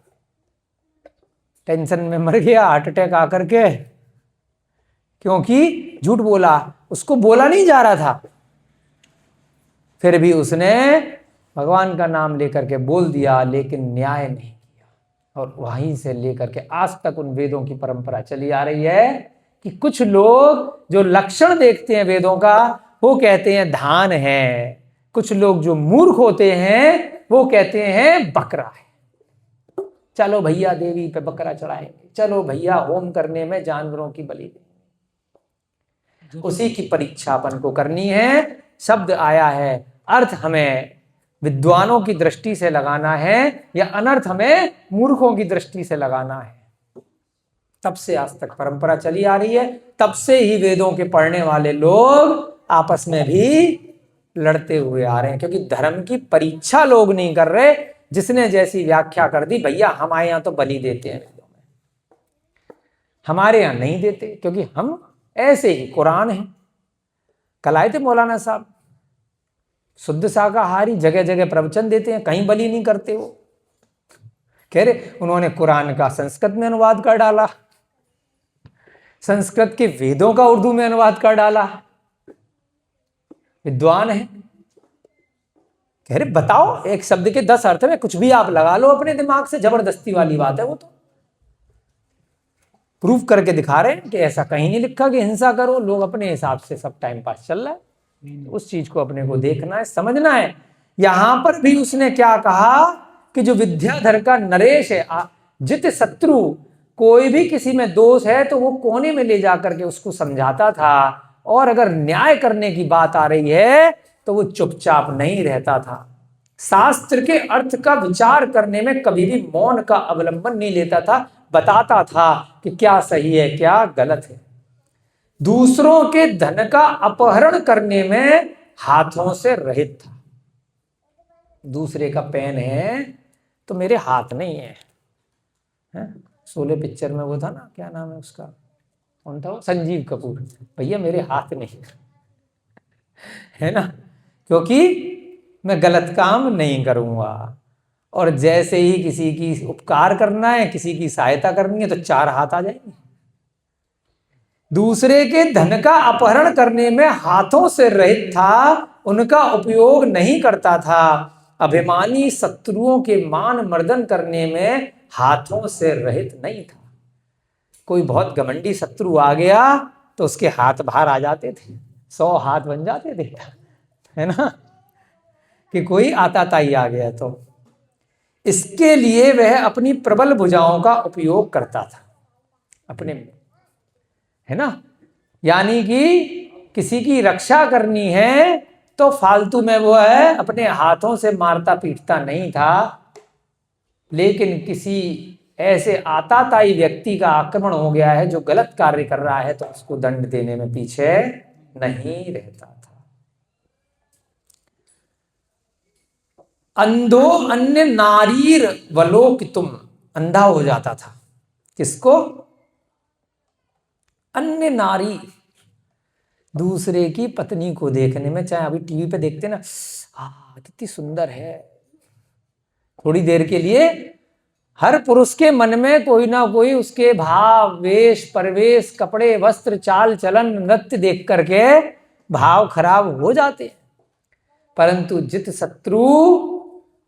टेंशन में मर गया, हार्ट अटैक आकर के, क्योंकि झूठ बोला। उसको बोला नहीं जा रहा था, फिर भी उसने भगवान का नाम लेकर के बोल दिया, लेकिन न्याय नहीं किया। और वहीं से लेकर के आज तक उन वेदों की परंपरा चली आ रही है कि कुछ लोग जो लक्षण देखते हैं वेदों का, वो कहते हैं धान है। कुछ लोग जो मूर्ख होते हैं वो कहते हैं बकरा है। चलो भैया देवी पे बकरा चढ़ाएंगे, चलो भैया होम करने में जानवरों की बलि देंगे। उसी की परीक्षा अपन को करनी है। शब्द आया है, अर्थ हमें विद्वानों की दृष्टि से लगाना है या अनर्थ हमें मूर्खों की दृष्टि से लगाना है। तब से आज तक परंपरा चली आ रही है, तब से ही वेदों के पढ़ने वाले लोग आपस में भी लड़ते हुए आ रहे हैं, क्योंकि धर्म की परीक्षा लोग नहीं कर रहे। जिसने जैसी व्याख्या कर दी, भैया हमारे यहां तो बलि देते हैं वेदों में, हमारे यहां नहीं देते, क्योंकि हम ऐसे ही कुरान है। कल आए थे मौलाना साहब, शुद्ध शाकाहारी, जगह जगह प्रवचन देते हैं, कहीं बलि नहीं करते। वो कह रहे उन्होंने कुरान का संस्कृत में अनुवाद कर डाला, संस्कृत के वेदों का उर्दू में अनुवाद कर डाला। विद्वान है, कह रहे बताओ, एक शब्द के 10 अर्थ में कुछ भी आप लगा लो अपने दिमाग से, जबरदस्ती वाली बात है। वो तो प्रूफ करके दिखा रहे हैं कि ऐसा कहीं नहीं लिखा कि हिंसा करो। लोग अपने हिसाब से सब टाइम पास चल रहा है, उस चीज को अपने को देखना है, समझना है। यहां पर भी उसने क्या कहा कि जो विद्याधर का नरेश है, जित शत्रु, कोई भी किसी में दोष है तो वो कोने में ले जाकर के उसको समझाता था, और अगर न्याय करने की बात आ रही है तो वो चुपचाप नहीं रहता था। शास्त्र के अर्थ का विचार करने में कभी भी मौन का अवलंबन नहीं लेता था, बताता था कि क्या सही है क्या गलत है। दूसरों के धन का अपहरण करने में हाथों से रहित था। दूसरे का पेन है तो मेरे हाथ नहीं है, शोले पिक्चर में वो था ना, क्या नाम है उसका, कौन था वो, संजीव कपूर, भैया मेरे हाथ नहीं है ना, क्योंकि मैं गलत काम नहीं करूंगा। और जैसे ही किसी की उपकार करना है, किसी की सहायता करनी है, तो 4 हाथ आ जाएंगे। दूसरे के धन का अपहरण करने में हाथों से रहित था, उनका उपयोग नहीं करता था। अभिमानी शत्रुओं के मान मर्दन करने में हाथों से रहित नहीं था। कोई बहुत घमंडी शत्रु आ गया तो उसके हाथ बाहर आ जाते थे, 100 हाथ बन जाते थे, है ना, कि कोई आताताई आ गया तो। इसके लिए वह अपनी प्रबल भुजाओं का उपयोग करता था अपने, है ना। यानी कि किसी की रक्षा करनी है तो फालतू में वो है अपने हाथों से मारता पीटता नहीं था, लेकिन किसी ऐसे आताताई व्यक्ति का आक्रमण हो गया है जो गलत कार्य कर रहा है तो उसको दंड देने में पीछे नहीं रहता था। अंधो अन्य नारीर वलोकितुम, अंधा हो जाता था। किसको? अन्य नारी, दूसरे की पत्नी को देखने में। चाहे अभी टीवी पे देखते ना, कितनी सुंदर है, थोड़ी देर के लिए हर पुरुष के मन में कोई ना कोई उसके भाव, वेश, परवेश, कपड़े, वस्त्र, चाल चलन, नृत्य देख करके भाव खराब हो जाते हैं। परंतु जित शत्रु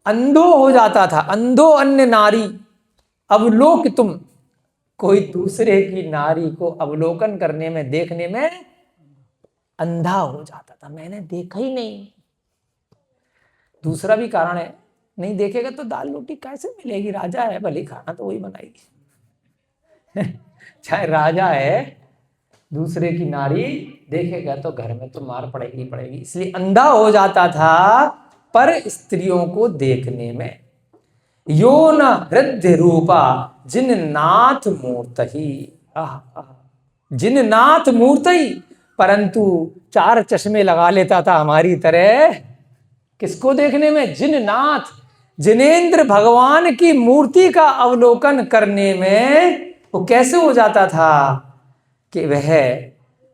अंधो हो जाता था, अंधो अन्य नारी अवलोकितुम, कोई दूसरे की नारी को अवलोकन करने में, देखने में अंधा हो जाता था। मैंने देखा ही नहीं। दूसरा भी कारण है, नहीं देखेगा तो दाल रोटी कैसे मिलेगी? राजा है, भले खाना तो वही बनाएगी। चाहे राजा है, दूसरे की नारी देखेगा तो घर में तो मार पड़ेगी पड़ेगी, इसलिए अंधा हो जाता था पर स्त्रियों को देखने में। यो न हृदय रूपा जिन नाथ मूर्तहि, जिन नाथ मूर्तहि, परंतु 4 चश्मे लगा लेता था हमारी तरह। किसको देखने में? जिन नाथ, जिनेंद्र भगवान की मूर्ति का अवलोकन करने में वो कैसे हो जाता था कि वह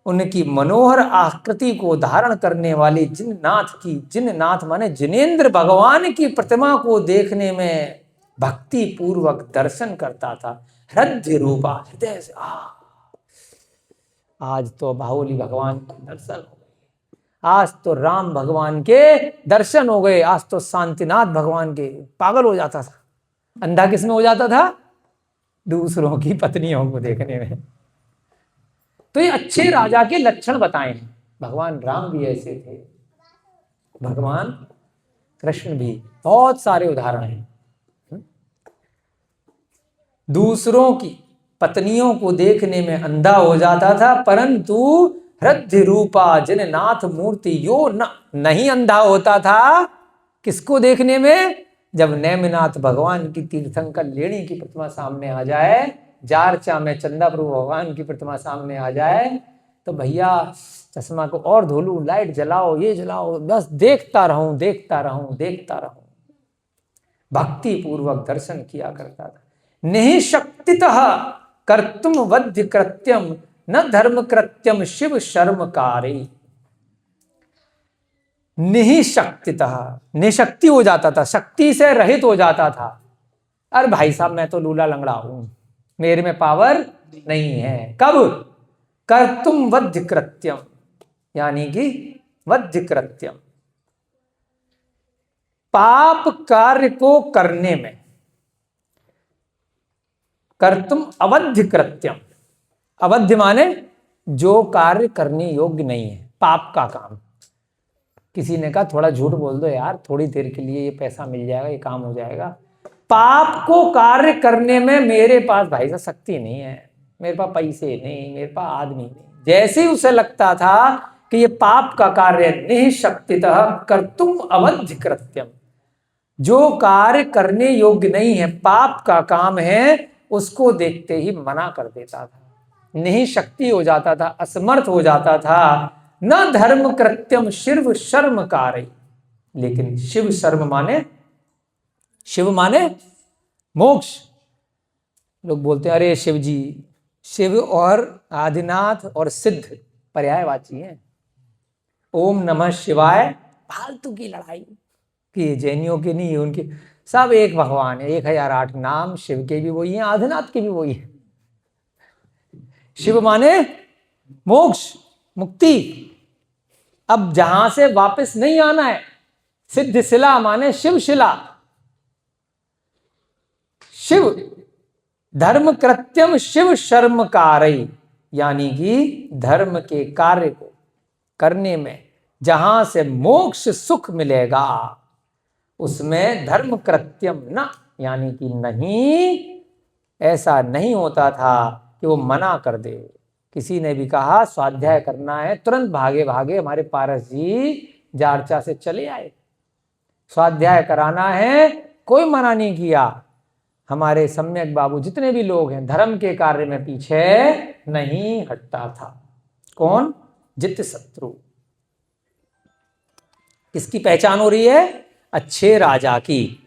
उनकी मनोहर आकृति को धारण करने वाली जिननाथ की, जिननाथ माने जिनेंद्र भगवान की प्रतिमा को देखने में भक्ति पूर्वक दर्शन करता था। हृदय रूपा, हृदय से आज तो बाहुली भगवान के दर्शन हो गए, आज तो राम भगवान के दर्शन हो गए, आज तो शांतिनाथ भगवान के। पागल हो जाता था। अंधा किस में हो जाता था? दूसरों की पत्नियों को देखने में। तो ये अच्छे राजा के लक्षण बताए हैं। भगवान राम भी ऐसे थे, भगवान कृष्ण भी, बहुत सारे उदाहरण हैं। दूसरों की पत्नियों को देखने में अंधा हो जाता था, परंतु हृदय रूपा जिननाथ मूर्ति यो नहीं अंधा होता था। किसको देखने में? जब नेमिनाथ भगवान की तीर्थंकर लेणी की प्रतिमा सामने आ जाए, जारचा में चंदा प्रभु भगवान की प्रतिमा सामने आ जाए, तो भैया चश्मा को और धो लूं, लाइट जलाओ, ये जलाओ, बस देखता रहूं, देखता रहूं, देखता रहूं। भक्ति पूर्वक दर्शन किया करता था। निःशक्तितः कर्तुम वध्य कृत्यम न धर्म कृत्यम शिव शर्मकारी। निःशक्तितः, निशक्ति हो जाता था, शक्ति से रहित हो जाता था। अरे भाई साहब, मैं तो लूला लंगड़ा हूं, मेरे में पावर नहीं है। कब? कर्तुम वध्य कृत्यम, यानी कि वध्य कृत्यम, पाप कार्य को करने में। कर्तुम अवध्य कृत्यम, अवध्य माने जो कार्य करने योग्य नहीं है, पाप का काम। किसी ने कहा थोड़ा झूठ बोल दो यार, थोड़ी देर के लिए ये पैसा मिल जाएगा, ये काम हो जाएगा। पाप को कार्य करने में मेरे पास भाई साहब शक्ति नहीं है, मेरे पास पैसे नहीं, मेरे पास आदमी नहीं। जैसे ही उसे लगता था कि ये पाप का कार्य, निःशक्तितः कर्तुम अवध्य कृत्यम, जो कार्य करने योग्य नहीं है, पाप का काम है, उसको देखते ही मना कर देता था। नहीं शक्ति हो जाता था, असमर्थ हो जाता था। न धर्म कृत्यम शिव शर्म कार्य, लेकिन शिव शर्म माने, शिव माने मोक्ष। लोग बोलते हैं अरे शिव जी, शिव और आदिनाथ और सिद्ध पर्यायवाची हैं। ओम नमः शिवाय फालतू की लड़ाई कि जैनियों के नहीं, उनके सब एक भगवान है, 1008 नाम शिव के भी वही हैं, आदिनाथ के भी वही हैं। शिव माने मोक्ष, मुक्ति। अब जहां से वापस नहीं आना है। सिद्ध शिला माने शिव शिला, शिव धर्म कृत्यम शिव शर्म कारई, यानी कि धर्म के कार्य को करने में जहां से मोक्ष सुख मिलेगा उसमें धर्म कृत्यम न, यानी कि नहीं, ऐसा नहीं होता था कि वो मना कर दे। किसी ने भी कहा स्वाध्याय करना है, तुरंत भागे भागे हमारे पारस जी जारचा से चले आए। स्वाध्याय कराना है, कोई मना नहीं किया। हमारे सम्यक बाबू जितने भी लोग हैं धर्म के कार्य में पीछे नहीं हटता था। कौन? जित शत्रु। किसकी पहचान हो रही है? अच्छे राजा की।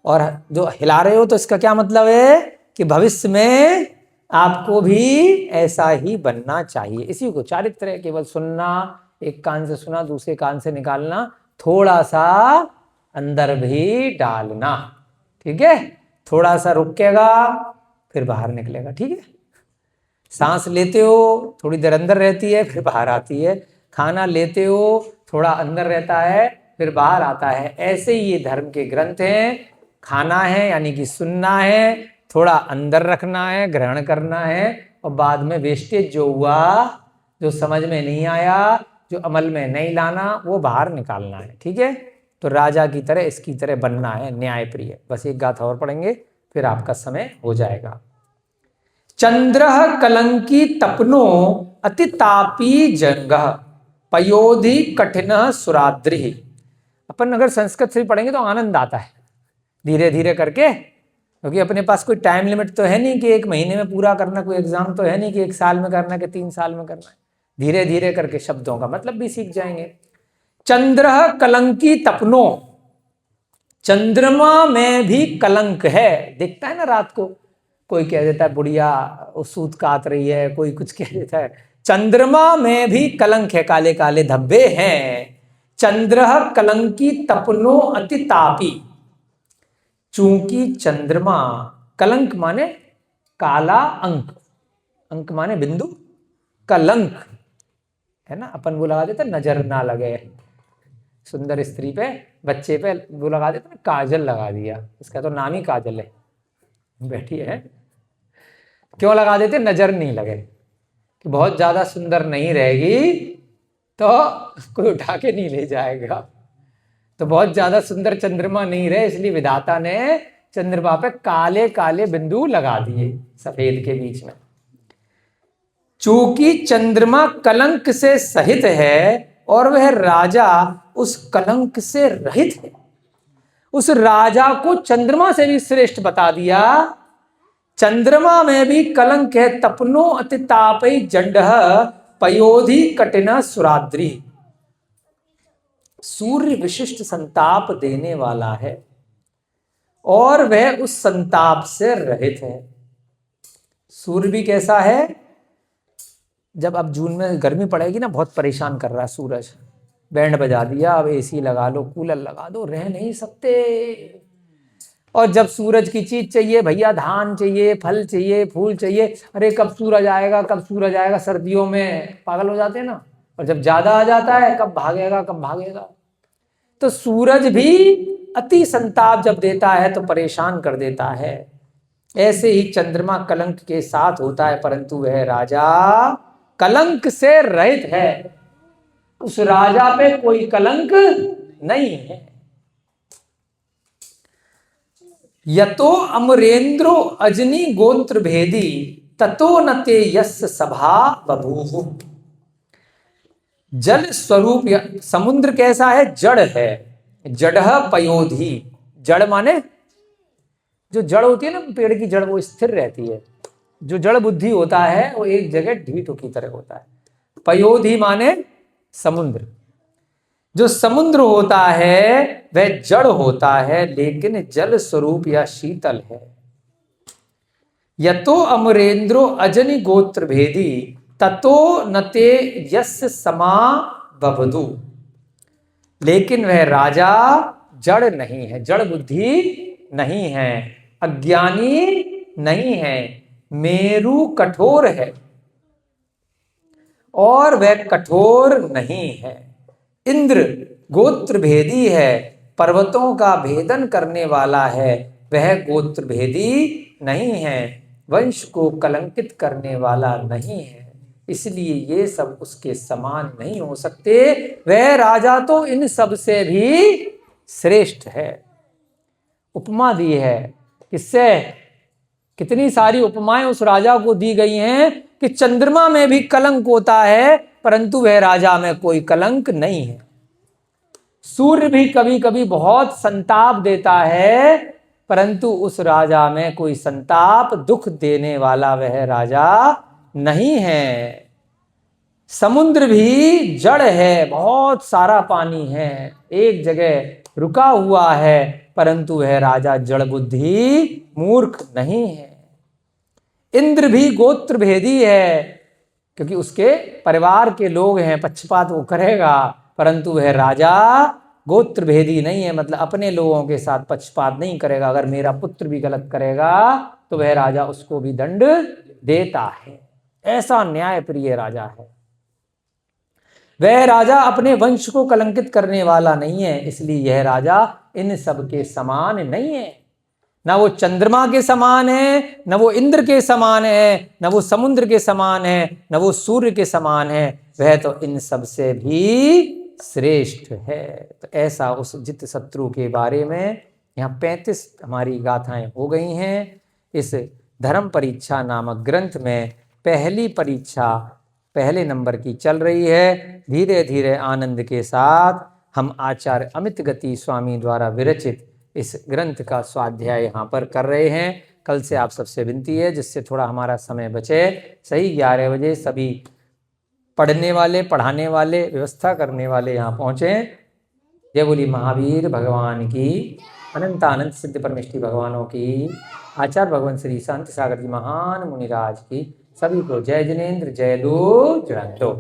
और जो हिला रहे हो तो इसका क्या मतलब है कि भविष्य में आपको भी ऐसा ही बनना चाहिए। इसी को चारित्र है, केवल सुनना, एक कान से सुना दूसरे कान से निकालना, थोड़ा सा अंदर भी डालना। ठीक है, थोड़ा सा रुकेगा फिर बाहर निकलेगा। ठीक है, सांस लेते हो थोड़ी देर अंदर रहती है फिर बाहर आती है, खाना लेते हो थोड़ा अंदर रहता है फिर बाहर आता है। ऐसे ही ये धर्म के ग्रंथ हैं। खाना है यानी कि सुनना है, थोड़ा अंदर रखना है, ग्रहण करना है, और बाद में वेस्टेज जो हुआ, जो समझ में नहीं आया, जो अमल में नहीं लाना, वो बाहर निकालना है। ठीक है, तो राजा की तरह इसकी तरह बनना है, न्याय प्रिय। बस एक गाथा और पढ़ेंगे फिर आपका समय हो जाएगा। चंद्र कलंकी तपनो अति तापी जंग पयोधि कठिन सुराद्रि। अपन अगर संस्कृत से पढ़ेंगे तो आनंद आता है धीरे धीरे करके, क्योंकि अपने पास कोई टाइम लिमिट तो है नहीं कि 1 महीने में पूरा करना, कोई एग्जाम तो है नहीं कि 1 साल में करना कि 3 साल में करना है। धीरे धीरे करके शब्दों का मतलब भी सीख जाएंगे। चंद्र कलंकी तपनो, चंद्रमा में भी कलंक है। दिखता है ना रात को, कोई कह देता है बुढ़िया सूत काट रही है, कोई कुछ कह देता है। चंद्रमा में भी कलंक है, काले काले धब्बे हैं। चंद्र कलंकी तपनो अति तापी, चूंकि चंद्रमा, कलंक माने काला अंक, अंक माने बिंदु, कलंक है ना, अपन वो लगा देते नजर ना लगे। सुंदर स्त्री पे, बच्चे पे वो लगा देते ना, काजल लगा दिया, इसका तो नाम ही काजल है, बैठी है। क्यों लगा देते? नजर नहीं लगे, कि बहुत ज्यादा सुंदर नहीं रहेगी तो कोई उठा के नहीं ले जाएगा। तो बहुत ज्यादा सुंदर चंद्रमा नहीं रहे, इसलिए विधाता ने चंद्रमा पे काले काले बिंदु लगा दिए सफेद के बीच में। चूंकि चंद्रमा कलंक से सहित है और वह राजा उस कलंक से रहित है, उस राजा को चंद्रमा से भी श्रेष्ठ बता दिया। चंद्रमा में भी कलंक है, तपनो अति तापई जंड पयोधि कठिन सुराद्रि। सूर्य विशिष्ट संताप देने वाला है और वह उस संताप से रहित है। सूर्य भी कैसा है? जब अब जून में गर्मी पड़ेगी ना, बहुत परेशान कर रहा है सूरज, बैंड बजा दिया, अब एसी लगा लो, कूलर लगा दो, रह नहीं सकते। और जब सूरज की चीज चाहिए भैया, धान चाहिए, फल चाहिए, फूल चाहिए, अरे कब सूरज आएगा, कब सूरज आएगा, सर्दियों में पागल हो जाते हैं ना। और जब ज्यादा आ जाता है, कब भागेगा कब भागेगा। तो सूरज भी अति संताप जब देता है तो परेशान कर देता है। ऐसे ही चंद्रमा कलंक के साथ होता है, परंतु वह राजा कलंक से रहित है। उस राजा पे कोई कलंक नहीं है। यतो अमरेंद्रो अजनी गोत्र भेदी ततो नते यस्य सभा बभूहु। जल स्वरूप समुद्र कैसा है? जड़ है। जड़ पयोधि, जड़ माने जो जड़ होती है ना पेड़ की जड़, वो स्थिर रहती है। जो जड़ बुद्धि होता है वो एक जगह ढीठ की तरह होता है। पयोधि माने समुद्र। जो समुद्र होता है वह जड़ होता है, लेकिन जल स्वरूप या शीतल है। यतो अमरेंद्रो अजनि गोत्र भेदी ततो नते यस्य समा बभदु। लेकिन वह राजा जड़ नहीं है, जड़ बुद्धि नहीं है, अज्ञानी नहीं है, मेरु कठोर है और वह कठोर नहीं है। इंद्र गोत्र भेदी है, पर्वतों का भेदन करने वाला है, वह गोत्र भेदी नहीं है, वंश को कलंकित करने वाला नहीं है, इसलिए ये सब उसके समान नहीं हो सकते। वह राजा तो इन सब से भी श्रेष्ठ है। उपमा दी है, किससे? कितनी सारी उपमाएं उस राजा को दी गई हैं कि चंद्रमा में भी कलंक होता है परंतु वह राजा में कोई कलंक नहीं है। सूर्य भी कभी कभी बहुत संताप देता है परंतु उस राजा में कोई संताप दुख देने वाला वह राजा नहीं है। समुद्र भी जड़ है, बहुत सारा पानी है, एक जगह रुका हुआ है परंतु वह राजा जड़ बुद्धि मूर्ख नहीं है। इंद्र भी गोत्र भेदी है क्योंकि उसके परिवार के लोग हैं, पक्षपात वो करेगा, परंतु वह राजा गोत्र भेदी नहीं है, मतलब अपने लोगों के साथ पक्षपात नहीं करेगा। अगर मेरा पुत्र भी गलत करेगा तो वह राजा उसको भी दंड देता है। ऐसा न्याय प्रिय राजा है। वह राजा अपने वंश को कलंकित करने वाला नहीं है, इसलिए यह राजा इन सब के समान नहीं है। ना वो चंद्रमा के समान है, न वो इंद्र के समान है, न वो समुद्र के समान है, न वो सूर्य के समान है, वह तो इन सब से भी श्रेष्ठ है। तो ऐसा उस जित शत्रु के बारे में यहाँ 35 हमारी गाथाएं हो गई हैं। इस धर्म परीक्षा नामक ग्रंथ में पहली परीक्षा पहले नंबर की चल रही है। धीरे धीरे आनंद के साथ हम आचार्य अमित गति स्वामी द्वारा विरचित इस ग्रंथ का स्वाध्याय यहाँ पर कर रहे हैं। कल से आप सबसे विनती है जिससे थोड़ा हमारा समय बचे, सही 11 बजे सभी पढ़ने वाले, पढ़ाने वाले, व्यवस्था करने वाले यहाँ पहुँचें। जय बोली महावीर भगवान की, अनंत आनंद सिद्ध परमेष्टि भगवानों की, आचार्य भगवान श्री शांति सागर जी महान मुनिराज की, सभी को जय जिनेन्द्र, जय दो जय दो।